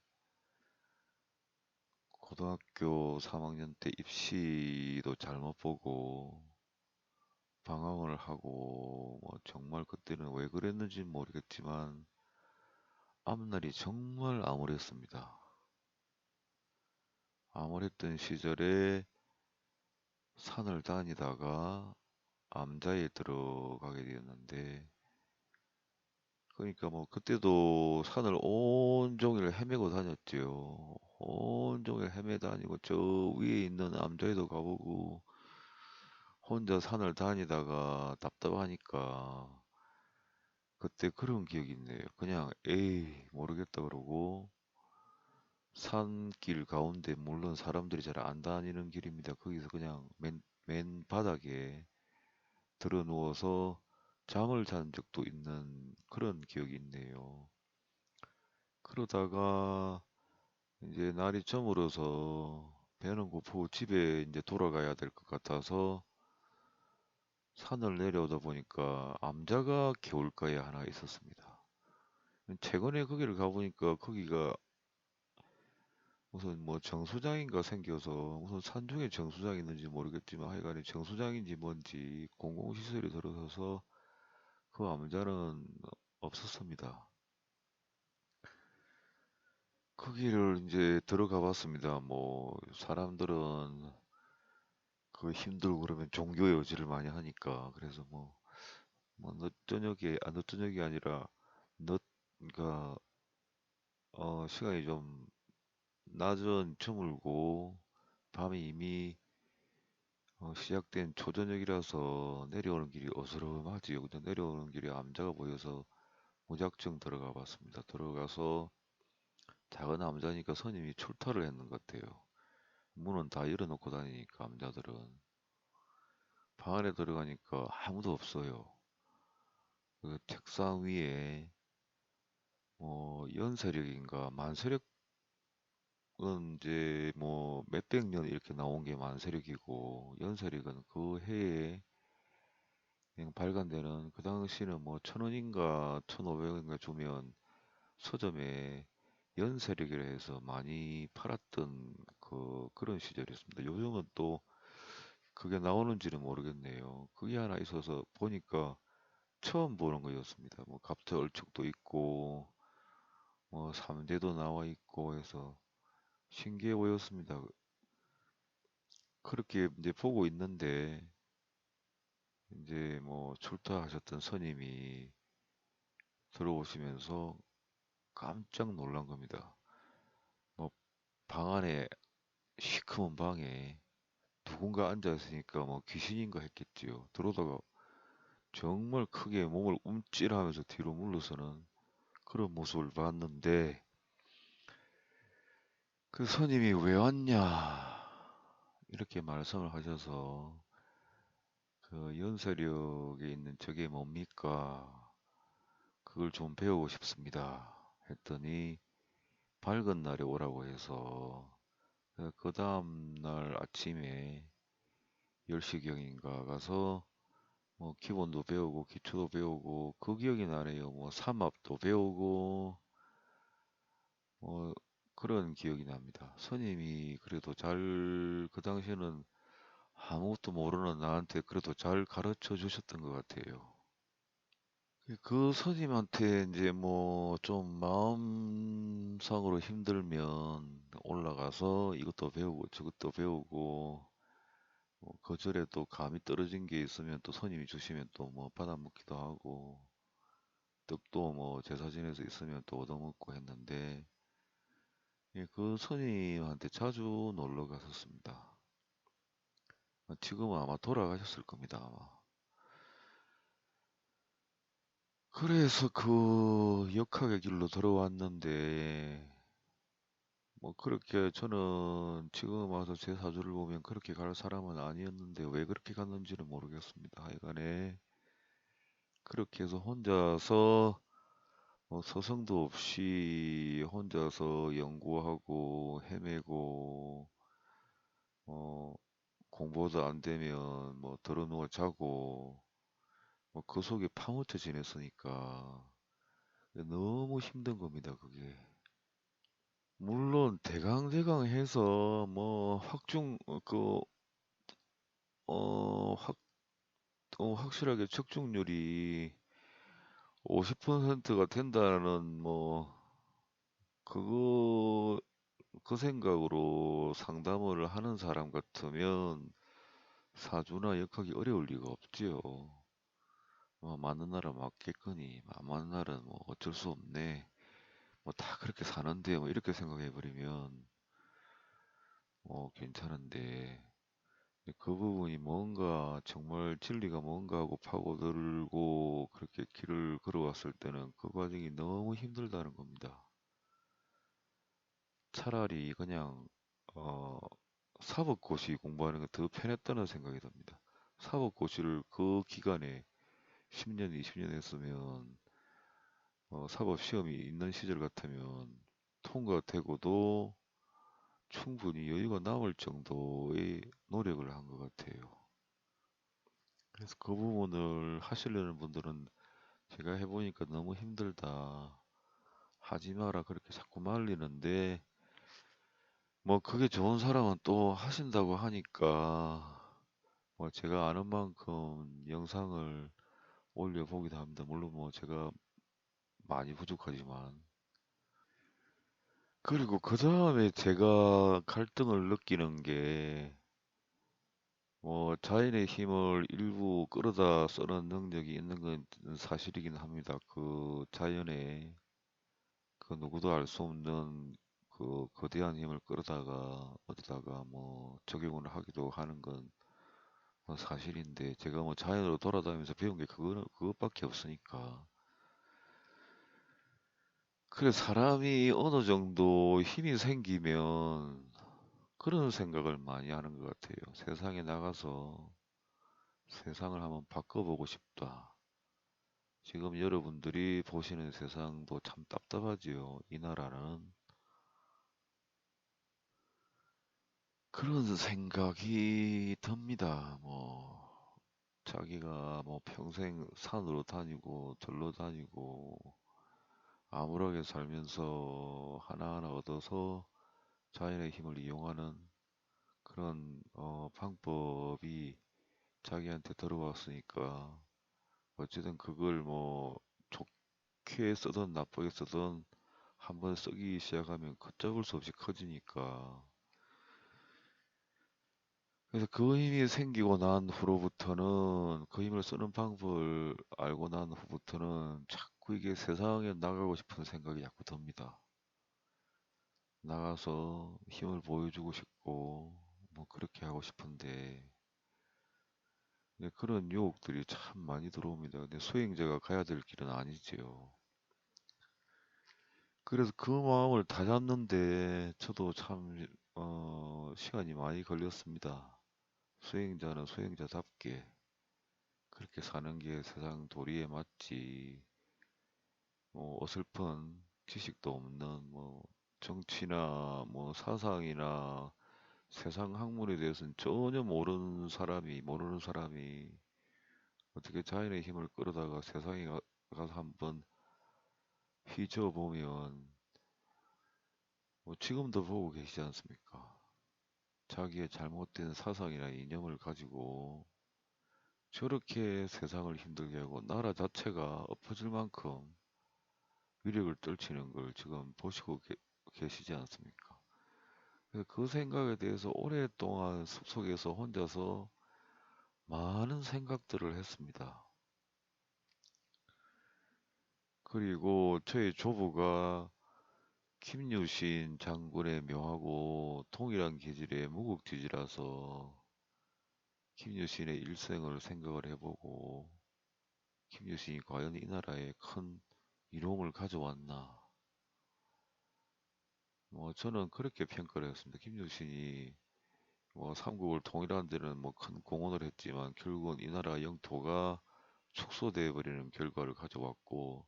고등학교 3학년 때 입시도 잘못 보고 방황을 하고 뭐 정말 그때는 왜 그랬는지 모르겠지만 앞날이 정말 암울했습니다. 암울했던 시절에 산을 다니다가 암자에 들어가게 되었는데 그러니까 뭐 그때도 산을 온종일 헤매고 다녔지요. 온종일 헤매 다니고 저 위에 있는 암자에도 가보고 혼자 산을 다니다가 답답하니까 그때 그런 기억이 있네요. 그냥 에이 모르겠다 그러고 산길 가운데 물론 사람들이 잘 안 다니는 길입니다. 거기서 그냥 맨 바닥에 들어 누워서 잠을 잔 적도 있는 그런 기억이 있네요. 그러다가 이제 날이 저물어서 배는 고프고 집에 이제 돌아가야 될 것 같아서 산을 내려오다 보니까 암자가 개울가에 하나 있었습니다. 최근에 거기를 가보니까 거기가 무슨 뭐 정수장인가 생겨서 무슨 산중에 정수장이 있는지 모르겠지만 하여간에 정수장인지 뭔지 공공시설이 들어서서 그 암자는 없었습니다. 거기를 이제 들어가 봤습니다. 뭐 사람들은 그 힘들고 그러면 종교의 의지를 많이 하니까 그래서 뭐 늦 저녁에 늦 저녁이 아니라 늦 그러니까 시간이 좀 낮은 저물고 밤이 이미 시작된 초저녁이라서 내려오는 길이 어스름하지요. 근데 내려오는 길에 암자가 보여서 무작정 들어가 봤습니다. 들어가서 작은 암자니까 선임이 출타를 했는 것 같아요. 문은 다 열어놓고 다니니까 암자들은 방 안에 들어가니까 아무도 없어요. 그 책상 위에 연세력인가 만세력은 이제 뭐 몇백 년 이렇게 나온 게 만세력이고 연세력은 그 해에 그냥 발간되는 그 당시는 뭐 1,000원인가 1,500원인가 주면 서점에 연세력이라 해서 많이 팔았던 그런 시절이었습니다. 요즘은 또 그게 나오는지는 모르겠네요. 그게 하나 있어서 보니까 처음 보는 거였습니다. 뭐 갑툭 얼룩도 있고 뭐 삼재도 나와 있고 해서 신기해 보였습니다. 그렇게 이제 보고 있는데 이제 뭐 출타하셨던 스님이 들어오시면서 깜짝 놀란 겁니다. 뭐 방 안에 시커먼 방에 누군가 앉아 있으니까 뭐 귀신인가 했겠지요. 들어오다가 정말 크게 몸을 움찔하면서 뒤로 물러서는 그런 모습을 봤는데 그 스님이 왜 왔냐 이렇게 말씀을 하셔서 그 연세력에 있는 저게 뭡니까? 그걸 좀 배우고 싶습니다. 했더니 밝은 날에 오라고 해서 그 다음 날 아침에 10시경인가 가서 뭐 기본도 배우고 기초도 배우고 그 기억이 나네요. 뭐 삼합도 배우고 뭐 그런 기억이 납니다. 스님이 그래도 잘 그 당시에는 아무것도 모르는 나한테 그래도 잘 가르쳐 주셨던 것 같아요. 그 스님한테 이제 뭐 좀 마음상으로 힘들면 올라가서 이것도 배우고 저것도 배우고 뭐 거절에 또 감이 떨어진 게 있으면 또 스님이 주시면 또 뭐 받아먹기도 하고 떡도 뭐 제사 지내서 있으면 또 얻어먹고 했는데 그 스님한테 자주 놀러 갔었습니다. 지금은 아마 돌아가셨을 겁니다, 아마. 그래서 그 역학의 길로 들어왔는데 뭐 그렇게 저는 지금 와서 제 사주를 보면 그렇게 갈 사람은 아니었는데 왜 그렇게 갔는지는 모르겠습니다. 하여간에 그렇게 해서 혼자서 뭐 서성도 없이 혼자서 연구하고 헤매고 어 공부도 안 되면 뭐 들어누워 자고 뭐 그 속에 파묻혀 지냈으니까 너무 힘든 겁니다, 그게. 물론 대강대강 해서 뭐 확실하게 적중률이 50%가 된다는 뭐 그거 그 생각으로 상담을 하는 사람 같으면 사주나 역학이 어려울 리가 없지요. 맞는 날은 맞겠거니 안 맞는 날은 뭐 어쩔 수 없네. 뭐 다 그렇게 사는데 뭐 이렇게 생각해 버리면 괜찮은데 그 부분이 뭔가 정말 진리가 뭔가 하고 파고들고 그렇게 길을 걸어왔을 때는 그 과정이 너무 힘들다는 겁니다. 차라리 그냥 어, 사법고시 공부하는 게 더 편했다는 생각이 듭니다. 사법고시를 그 기간에 10년, 20년 했으면 사법 시험이 있는 시절 같으면 통과되고도 충분히 여유가 남을 정도의 노력을 한 것 같아요. 그래서 그 부분을 하시려는 분들은 제가 해보니까 너무 힘들다. 하지 마라 그렇게 자꾸 말리는데 뭐 그게 좋은 사람은 또 하신다고 하니까 뭐 제가 아는 만큼 영상을 올려보기도 합니다. 물론 뭐 제가 많이 부족하지만. 그리고 그 다음에 제가 갈등을 느끼는 게 뭐 자연의 힘을 일부 끌어다 쓰는 능력이 있는 건 사실이긴 합니다. 그 자연의 그 누구도 알 수 없는 그 거대한 힘을 끌어다가 어디다가 뭐 적용을 하기도 하는 건 뭐 사실인데 제가 뭐 자연으로 돌아다니면서 배운 게 그것밖에 없으니까. 그래 사람이 어느 정도 힘이 생기면 그런 생각을 많이 하는 것 같아요. 세상에 나가서 세상을 한번 바꿔보고 싶다. 지금 여러분들이 보시는 세상도 참 답답하지요. 이 나라는. 그런 생각이 듭니다. 뭐, 자기가 뭐 평생 산으로 다니고, 들로 다니고, 암울하게 살면서 하나하나 얻어서 자연의 힘을 이용하는 그런, 방법이 자기한테 들어왔으니까, 어쨌든 그걸 뭐, 좋게 쓰든 나쁘게 쓰든 한번 쓰기 시작하면 걷잡을 수 없이 커지니까. 그래서 그 힘이 생기고 난 후로부터는 그 힘을 쓰는 방법을 알고 난 후부터는 자꾸 이게 세상에 나가고 싶은 생각이 자꾸 듭니다. 나가서 힘을 보여주고 싶고 뭐 그렇게 하고 싶은데 네, 그런 유혹들이 참 많이 들어옵니다. 근데 수행자가 가야 될 길은 아니지요. 그래서 그 마음을 다잡는데 저도 참 시간이 많이 걸렸습니다. 수행자는 수행자답게 그렇게 사는 게 세상 도리에 맞지. 뭐 어설픈 지식도 없는 뭐 정치나 뭐 사상이나 세상 학문에 대해서는 전혀 모르는 사람이 어떻게 자연의 힘을 끌어다가 세상에 가서 한번 휘저어 보면 뭐 지금도 보고 계시지 않습니까? 자기의 잘못된 사상이나 이념을 가지고 저렇게 세상을 힘들게 하고 나라 자체가 엎어질 만큼 위력을 떨치는 걸 지금 보시고 계시지 않습니까? 그래서 그 생각에 대해서 오랫동안 숲속에서 혼자서 많은 생각들을 했습니다. 그리고 저희 조부가 김유신 장군의 묘하고 동일한 기질의 무국지지라서 김유신의 일생을 생각을 해보고 김유신이 과연 이 나라에 큰 이로움을 가져왔나? 뭐 저는 그렇게 평가를 했습니다. 김유신이 뭐 삼국을 통일하는 데는 뭐 큰 공헌을 했지만 결국은 이 나라 영토가 축소되어 버리는 결과를 가져왔고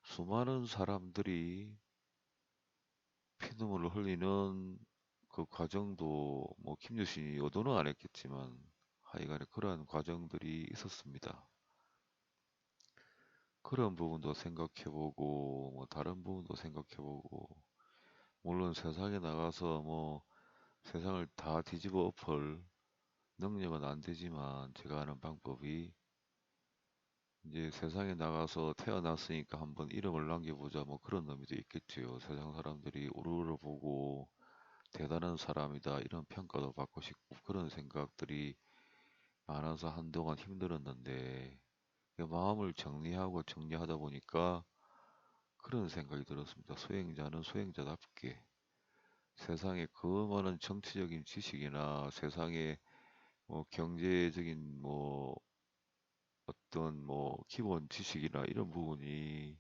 수많은 사람들이 피눈물을 흘리는 그 과정도 뭐 김유신이 의도는 안 했겠지만 하여간에 그러한 과정들이 있었습니다. 그런 부분도 생각해보고 뭐 다른 부분도 생각해보고 물론 세상에 나가서 뭐 세상을 다 뒤집어 엎을 능력은 안 되지만 제가 아는 방법이 이제 세상에 나가서 태어났으니까 한번 이름을 남겨보자 뭐 그런 의미도 있겠지요. 세상 사람들이 우르르 보고 대단한 사람이다 이런 평가도 받고 싶고 그런 생각들이 많아서 한동안 힘들었는데 그 마음을 정리하고 정리하다 보니까 그런 생각이 들었습니다. 수행자는 수행자답게 세상에 그 많은 정치적인 지식이나 세상에 뭐 경제적인 뭐 어떤 뭐 기본 지식이나 이런 부분이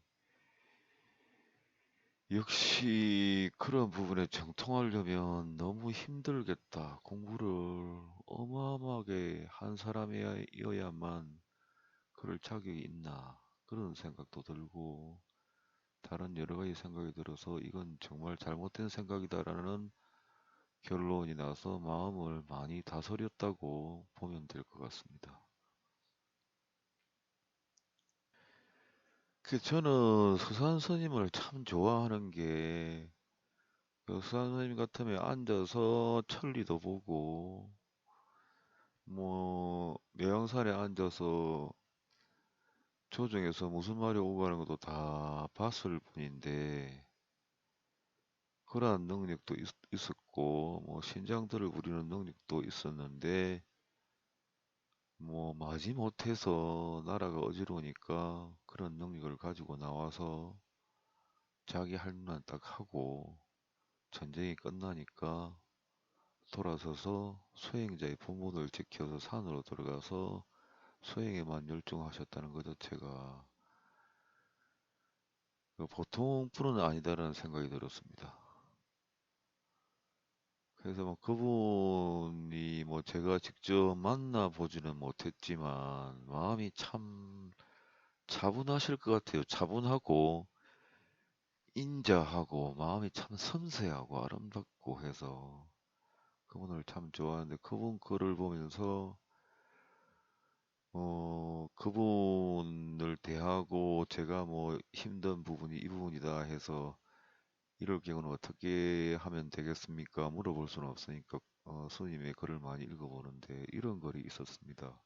역시 그런 부분에 정통하려면 너무 힘들겠다. 공부를 어마어마하게 한 사람이어야만 그럴 자격이 있나. 그런 생각도 들고 다른 여러 가지 생각이 들어서 이건 정말 잘못된 생각이다라는 결론이 나서 마음을 많이 다스렸다고 보면 될 것 같습니다. 저는 서산 스님을 참 좋아하는 게, 그 서산 스님 같으면 앉아서 천리도 보고, 뭐, 매양산에 앉아서 조정에서 무슨 말이 오고 가는 것도 다 봤을 뿐인데, 그러한 능력도 있었고, 뭐, 신장들을 부리는 능력도 있었는데, 뭐, 마지못해서 나라가 어지러우니까 그런 능력을 가지고 나와서 자기 할 일만 딱 하고, 전쟁이 끝나니까 돌아서서 수행자의 본분을 지켜서 산으로 들어가서 수행에만 열중하셨다는 것 자체가 그 보통 분은 아니다라는 생각이 들었습니다. 그래서 뭐 그분이 뭐 제가 직접 만나보지는 못했지만 마음이 참 차분하실 것 같아요. 차분하고 인자하고 마음이 참 섬세하고 아름답고 해서 그분을 참 좋아하는데 그분 글을 보면서 그분을 대하고 제가 뭐 힘든 부분이 이 부분이다 해서 이럴 경우는 어떻게 하면 되겠습니까? 물어볼 수는 없으니까 스님의 글을 많이 읽어보는데 이런 글이 있었습니다.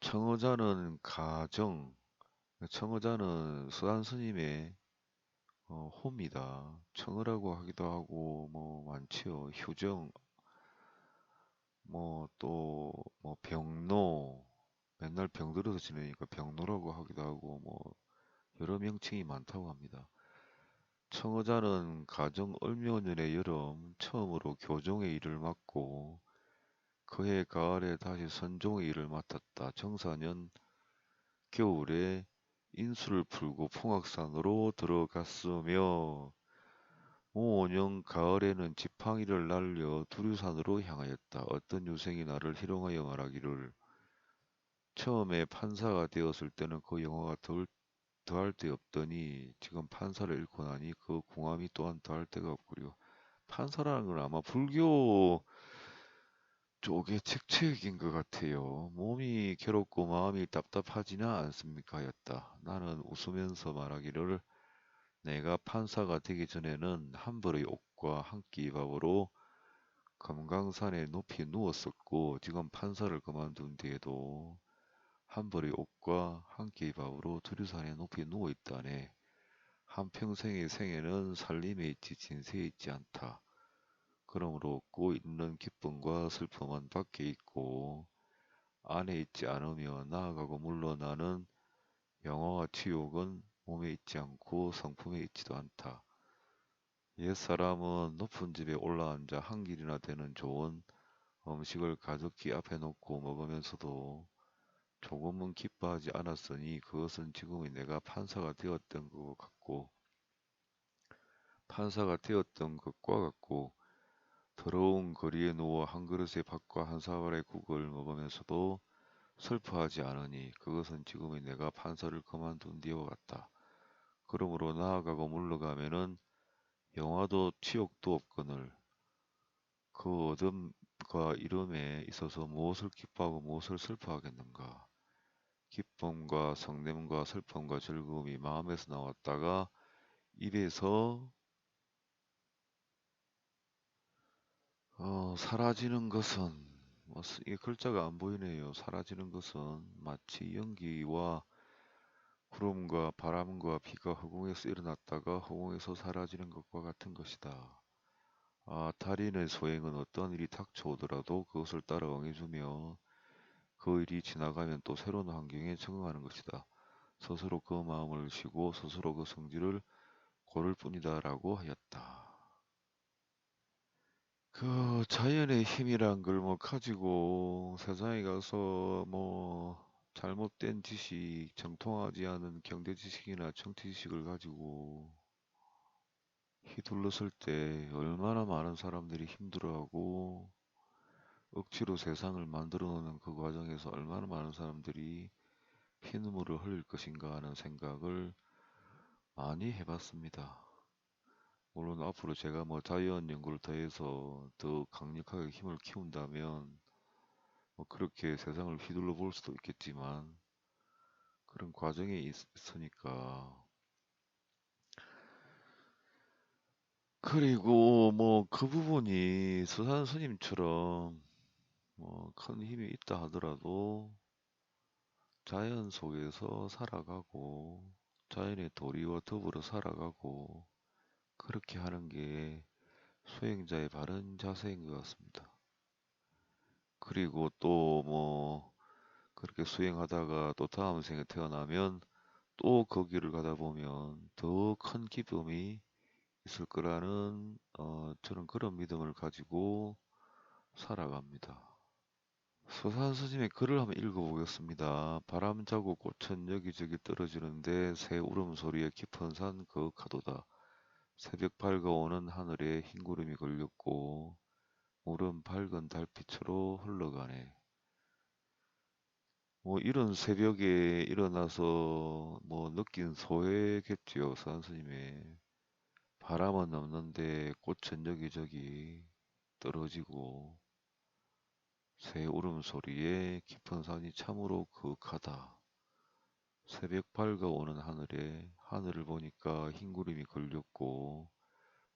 청어자는 가정, 청어자는 서안 스님의 호입니다. 청어라고 하기도 하고 뭐 많지요. 휴정, 뭐 또 뭐 병노, 맨날 병들어서 지내니까 병노라고 하기도 하고 뭐 여러 명칭이 많다고 합니다. 청어자는 가정 을묘년의 여름 처음으로 교종의 일을 맡고 그해 가을에 다시 선종의 일을 맡았다. 정사년 겨울에 인수를 풀고 풍악산으로 들어갔으며 모원영 가을에는 지팡이를 날려 두류산으로 향하였다. 어떤 유생이 나를 희롱하여 말하기를 처음에 판사가 되었을 때는 그 영화가 더할 데 없더니 지금 판사를 잃고 나니 그 궁함이 또한 더할 데가 없구려. 판사라는 건 아마 불교 쪽의 책책인 것 같아요. 몸이 괴롭고 마음이 답답하지는 않습니까? 하였다. 나는 웃으면서 말하기를 내가 판사가 되기 전에는 한 벌의 옷과 한 끼 밥으로 금강산에 높이 누웠었고 지금 판사를 그만둔 뒤에도 한 벌의 옷과 한 끼 밥으로 두류산에 높이 누워 있다네. 한평생의 생애는 살림에 있지 진세에 있지 않다. 그러므로 얻고 있는 기쁨과 슬픔은 밖에 있고 안에 있지 않으며 나아가고 물러나는 영화와 치욕은 몸에 있지 않고 성품에 있지도 않다. 옛사람은 높은 집에 올라앉아 한 길이나 되는 좋은 음식을 가족기 앞에 놓고 먹으면서도 조금은 기뻐하지 않았으니 그것은 지금의 내가 판사가 되었던 것 같고 판사가 되었던 것과 같고 더러운 거리에 누워 한 그릇의 밥과 한 사발의 국을 먹으면서도 슬퍼하지 않으니 그것은 지금의 내가 판사를 그만둔 뒤와 같다. 그러므로 나아가고 물러가면은 영화도 치욕도 없거늘 그 어둠과 이름에 있어서 무엇을 기뻐하고 무엇을 슬퍼하겠는가? 기쁨과 성냄과 슬픔과 즐거움이 마음에서 나왔다가 입에서 사라지는 것은 이게 글자가 안 보이네요. 사라지는 것은 마치 연기와 구름과 바람과 비가 허공에서 일어났다가 허공에서 사라지는 것과 같은 것이다. 아, 달인의 소행은 어떤 일이 닥쳐오더라도 그것을 따라 응해주며 그 일이 지나가면 또 새로운 환경에 적응하는 것이다. 스스로 그 마음을 쉬고 스스로 그 성질을 고를 뿐이다라고 하였다. 그 자연의 힘이란 걸 뭐 가지고 세상에 가서 뭐 잘못된 지식, 정통하지 않은 경제 지식이나 정치 지식을 가지고 휘둘렀을 때 얼마나 많은 사람들이 힘들어하고 억지로 세상을 만들어 놓는 그 과정에서 얼마나 많은 사람들이 피눈물을 흘릴 것인가 하는 생각을 많이 해봤습니다. 물론 앞으로 제가 뭐 자연 연구를 더해서 더 강력하게 힘을 키운다면 뭐 그렇게 세상을 휘둘러 볼 수도 있겠지만 그런 과정이 있으니까. 그리고 뭐 그 부분이 서산 스님처럼 뭐 큰 힘이 있다 하더라도 자연 속에서 살아가고 자연의 도리와 더불어 살아가고 그렇게 하는 게 수행자의 바른 자세인 것 같습니다. 그리고 또 뭐 그렇게 수행하다가 또 다음 생에 태어나면 또 거기를 가다 보면 더 큰 기쁨이 있을 거라는 저는 그런 믿음을 가지고 살아갑니다. 서산 스님의 글을 한번 읽어보겠습니다. 바람 자고 꽃은 여기저기 떨어지는데 새 울음소리에 깊은 산 거각하도다. 새벽 밝아오는 하늘에 흰 구름이 걸렸고 물은 밝은 달빛으로 흘러가네. 뭐 이런 새벽에 일어나서 뭐 느낀 소회겠지요, 서산 스님의. 바람은 없는데 꽃은 여기저기 떨어지고 새 울음소리에 깊은 산이 참으로 그윽하다. 새벽 밝아오는 하늘에 하늘을 보니까 흰 구름이 걸렸고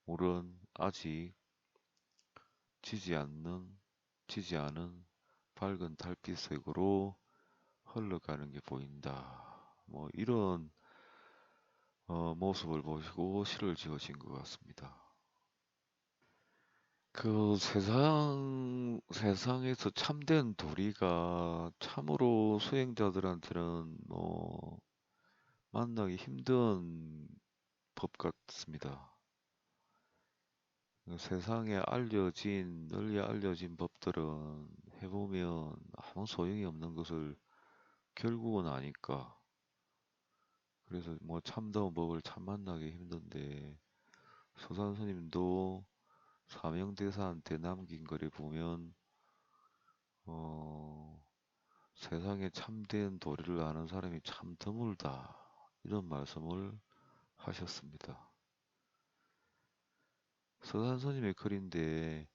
물은 아직 지지 않는 지지 않은 밝은 달빛색으로 흘러가는 게 보인다. 뭐 이런 모습을 보시고 시를 지으신 것 같습니다. 그 세상에서 참된 도리가 참으로 수행자들한테는 뭐 만나기 힘든 법 같습니다. 세상에 널리 알려진 법들은 해보면 아무 소용이 없는 것을 결국은 아니까. 그래서 뭐 참다운 법을 참 만나기 힘든데 소산 스님도 사명대사한테 남긴 글에 보면 어, 세상에 참된 도리를 아는 사람이 참 드물다. 이런 말씀을 하셨습니다. 서산 스님의 글인데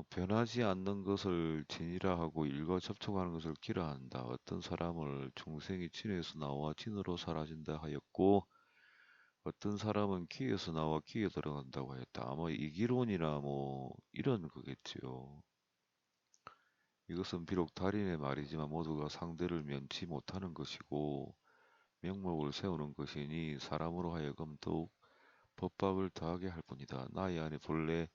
변하지 않는 것을 진이라 하고 일과 접촉하는 것을 기라한다. 어떤 사람을 중생이 진에서 나와 진으로 사라진다 하였고 어떤 사람은 기에서 나와 기에 들어간다고 하였다. 아마 이기론이나 뭐 이런 거겠지요. 이것은 비록 달인의 말이지만 모두가 상대를 면치 못하는 것이고 명목을 세우는 것이니 사람으로 하여금 더욱 법박을 더하게 할 뿐이다. 나의 안에 본래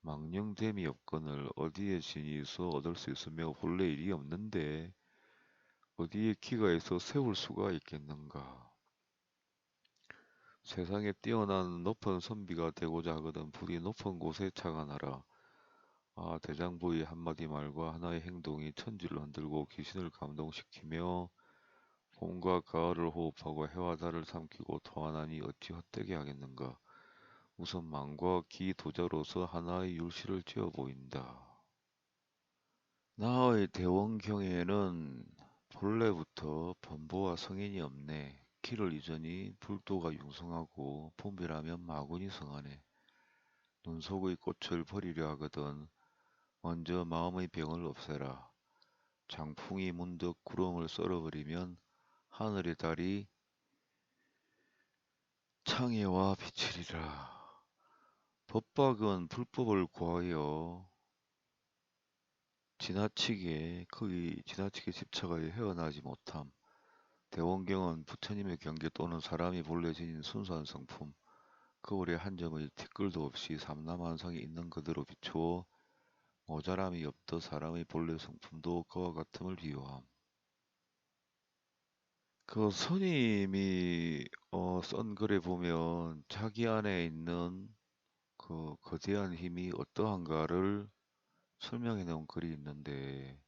망령됨이 없거늘 어디에 진이 있어 얻을 수 있으며 본래 일이 없는데 어디에 기가 있어 세울 수가 있겠는가. 세상에 뛰어난 높은 선비가 되고자 하거든 부디 높은 곳에 착안하라. 아, 대장부의 한마디 말과 하나의 행동이 천지를 흔들고 귀신을 감동시키며 봄과 가을을 호흡하고 해와 달을 삼키고 토하나니 어찌 헛되게 하겠는가. 우선 망과 기 도자로서 하나의 율시를 지어 보인다. 나의 대원경에는 본래부터 범보와 성인이 없네. 키를 잊으니 불도가 융성하고 봄비라면 마군이 성하네. 눈 속의 꽃을 버리려 하거든 먼저 마음의 병을 없애라. 장풍이 문득 구름을 썰어버리면 하늘의 달이 창에와 비치리라. 법박은 불법을 구하여 지나치게 집착하여 헤어나지 못함. 대원경은 부처님의 경계 또는 사람이 본래 지닌 순수한 성품, 거울에 한 점의 티끌도 없이 삼라만상이 있는 그대로 비추어 모자람이 없던 사람의 본래 성품도 그와 같음을 비유함. 그 스님이 쓴 글에 보면 자기 안에 있는 그 거대한 힘이 어떠한가를 설명해 놓은 글이 있는데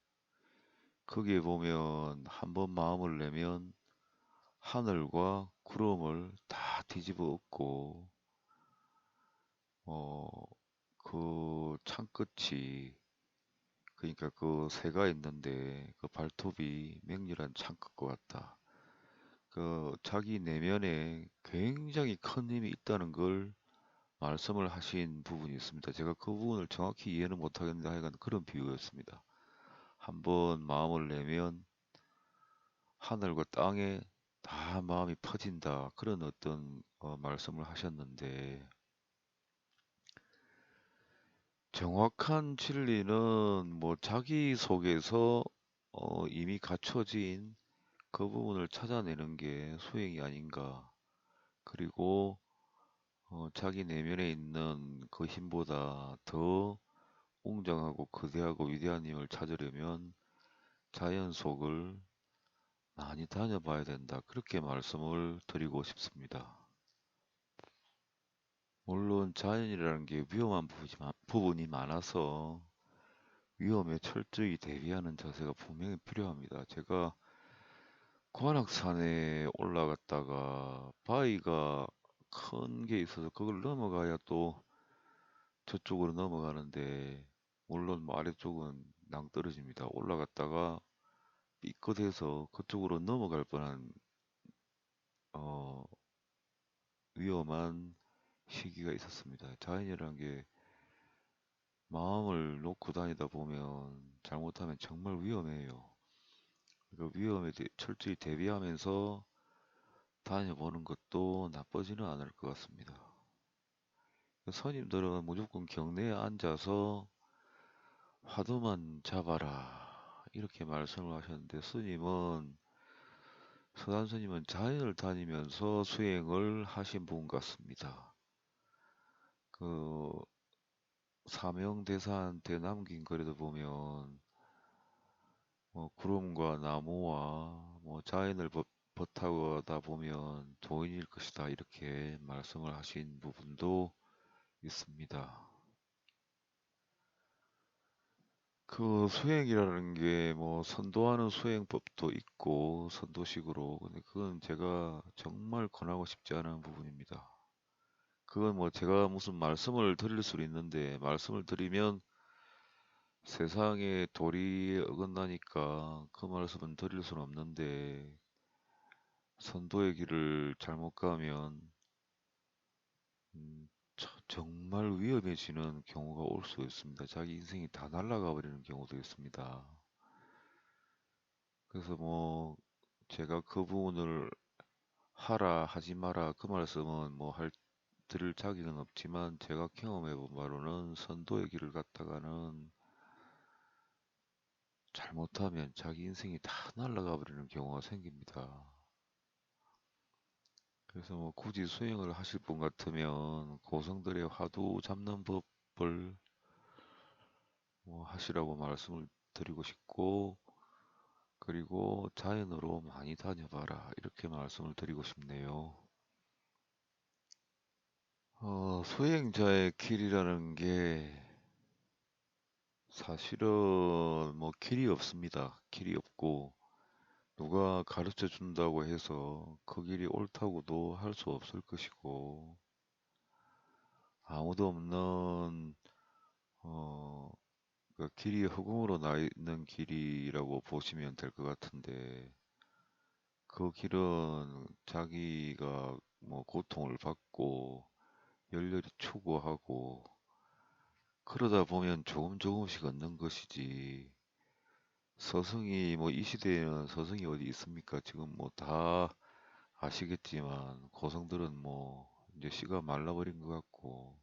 거기에 보면 한번 마음을 내면 하늘과 구름을 다 뒤집어 엎고 어, 그 창끝이 그러니까 그 새가 있는데 그 발톱이 맹렬한 창끝과 같다. 그 자기 내면에 굉장히 큰 힘이 있다는 걸 말씀을 하신 부분이 있습니다. 제가 그 부분을 정확히 이해는 못하겠는데 하여간 그런 비유였습니다. 한번 마음을 내면 하늘과 땅에 다 마음이 퍼진다. 그런 어떤 말씀을 하셨는데 정확한 진리는 뭐 자기 속에서 이미 갖춰진 그 부분을 찾아내는 게 수행이 아닌가. 그리고 자기 내면에 있는 그 힘보다 더 웅장하고 거대하고 위대한 힘을 찾으려면 자연 속을 많이 다녀봐야 된다. 그렇게 말씀을 드리고 싶습니다. 물론 자연이라는 게 위험한 부분이 많아서 위험에 철저히 대비하는 자세가 분명히 필요합니다. 제가 관악산에 올라갔다가 바위가 큰 게 있어서 그걸 넘어가야 또 저쪽으로 넘어가는데 물론 뭐 아래쪽은 낭떠러집니다. 올라갔다가 삐끗해서 그쪽으로 넘어갈 뻔한 어, 위험한 시기가 있었습니다. 자연이라는 게 마음을 놓고 다니다 보면 잘못하면 정말 위험해요. 그 위험에 철저히 대비하면서 다녀보는 것도 나쁘지는 않을 것 같습니다. 스님들은 무조건 경내에 앉아서 화두만 잡아라 이렇게 말씀을 하셨는데 서단 스님은 자연을 다니면서 수행을 하신 분 같습니다. 그 사명대사한테 남긴 글에도 보면 뭐 구름과 나무와 뭐 자연을 버타고다 보면 도인일 것이다 이렇게 말씀을 하신 부분도 있습니다. 그 수행이라는 게 뭐 선도하는 수행법도 있고 선도식으로 근데 그건 제가 정말 권하고 싶지 않은 부분입니다. 그건 뭐 제가 무슨 말씀을 드릴 수는 있는데 말씀을 드리면 세상에 도리에 어긋나니까 그 말씀은 드릴 수는 없는데 선도의 길을 잘못 가면 음, 정말 위험해지는 경우가 올 수 있습니다. 자기 인생이 다 날아가 버리는 경우도 있습니다. 그래서 뭐 제가 그 부분을 하라 하지 마라 그 말씀은 뭐 드릴 자격은 없지만 제가 경험해 본 바로는 선도의 길을 갔다가는 잘못하면 자기 인생이 다 날아가 버리는 경우가 생깁니다. 그래서 뭐 굳이 수행을 하실 분 같으면 고성들의 화두 잡는 법을 뭐 하시라고 말씀을 드리고 싶고 그리고 자연으로 많이 다녀봐라 이렇게 말씀을 드리고 싶네요. 수행자의 길이라는 게 사실은 뭐 길이 없습니다. 길이 없고 누가 가르쳐 준다고 해서 그 길이 옳다고도 할 수 없을 것이고 아무도 없는 어, 그 길이 허공으로 나 있는 길이라고 보시면 될 것 같은데 그 길은 자기가 뭐 고통을 받고 열렬히 추구하고 그러다 보면 조금 조금씩 얻는 것이지 서성이 뭐 이 시대에는 서성이 어디 있습니까? 지금 뭐 다 아시겠지만 고성들은 뭐 이제 씨가 말라버린 것 같고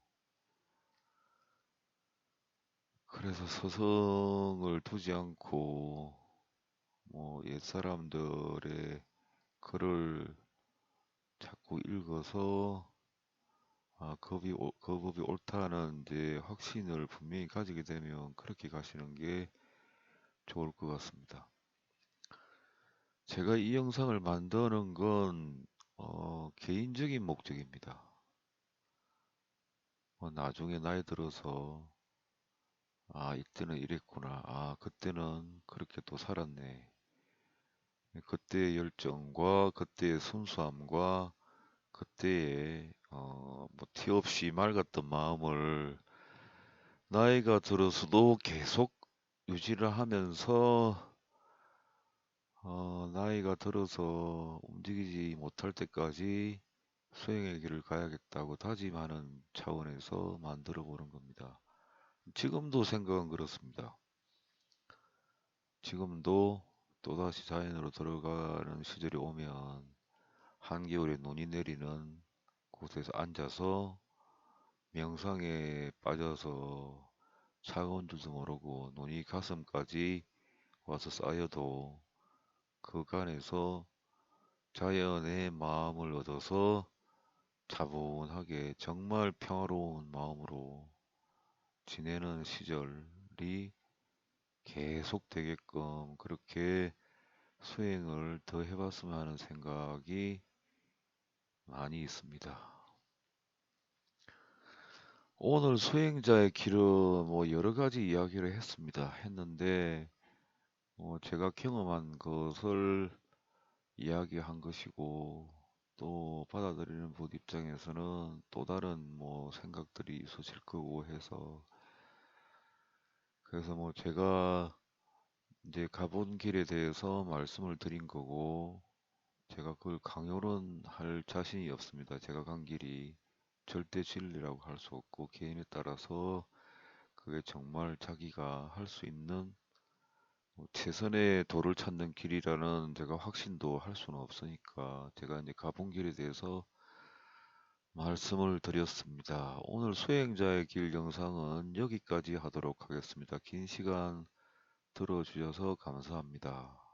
그래서 서성을 두지 않고 뭐 옛사람들의 글을 자꾸 읽어서 그 법이 옳다는 이제 확신을 분명히 가지게 되면 그렇게 가시는 게 좋을 것 같습니다. 제가 이 영상을 만드는 건 개인적인 목적입니다. 나중에 나이 들어서 이때는 이랬구나. 그때는 그렇게 또 살았네. 그때의 열정과 그때의 순수함과 그때의 뭐 티 없이 맑았던 마음을 나이가 들어서도 계속 유지를 하면서 나이가 들어서 움직이지 못할 때까지 수행의 길을 가야겠다고 다짐하는 차원에서 만들어 보는 겁니다. 지금도 생각은 그렇습니다. 지금도 또다시 자연으로 들어가는 시절이 오면 한겨울에 눈이 내리는 곳에서 앉아서 명상에 빠져서 차가운 줄도 모르고 눈이 가슴까지 와서 쌓여도 그간에서 자연의 마음을 얻어서 차분하게 정말 평화로운 마음으로 지내는 시절이 계속되게끔 그렇게 수행을 더 해봤으면 하는 생각이 많이 있습니다. 오늘 수행자의 길은 뭐 여러 가지 이야기를 했는데 제가 경험한 것을 이야기한 것이고 또 받아들이는 분 입장에서는 또 다른 뭐 생각들이 있으실 거고 해서 그래서 뭐 제가 이제 가본 길에 대해서 말씀을 드린 거고 제가 그걸 강요는 할 자신이 없습니다. 제가 간 길이 절대 진리라고 할 수 없고 개인에 따라서 그게 정말 자기가 할 수 있는 뭐 최선의 도를 찾는 길이라는 제가 확신도 할 수는 없으니까 제가 이제 가본 길에 대해서 말씀을 드렸습니다. 오늘 수행자의 길 영상은 여기까지 하도록 하겠습니다. 긴 시간 들어주셔서 감사합니다.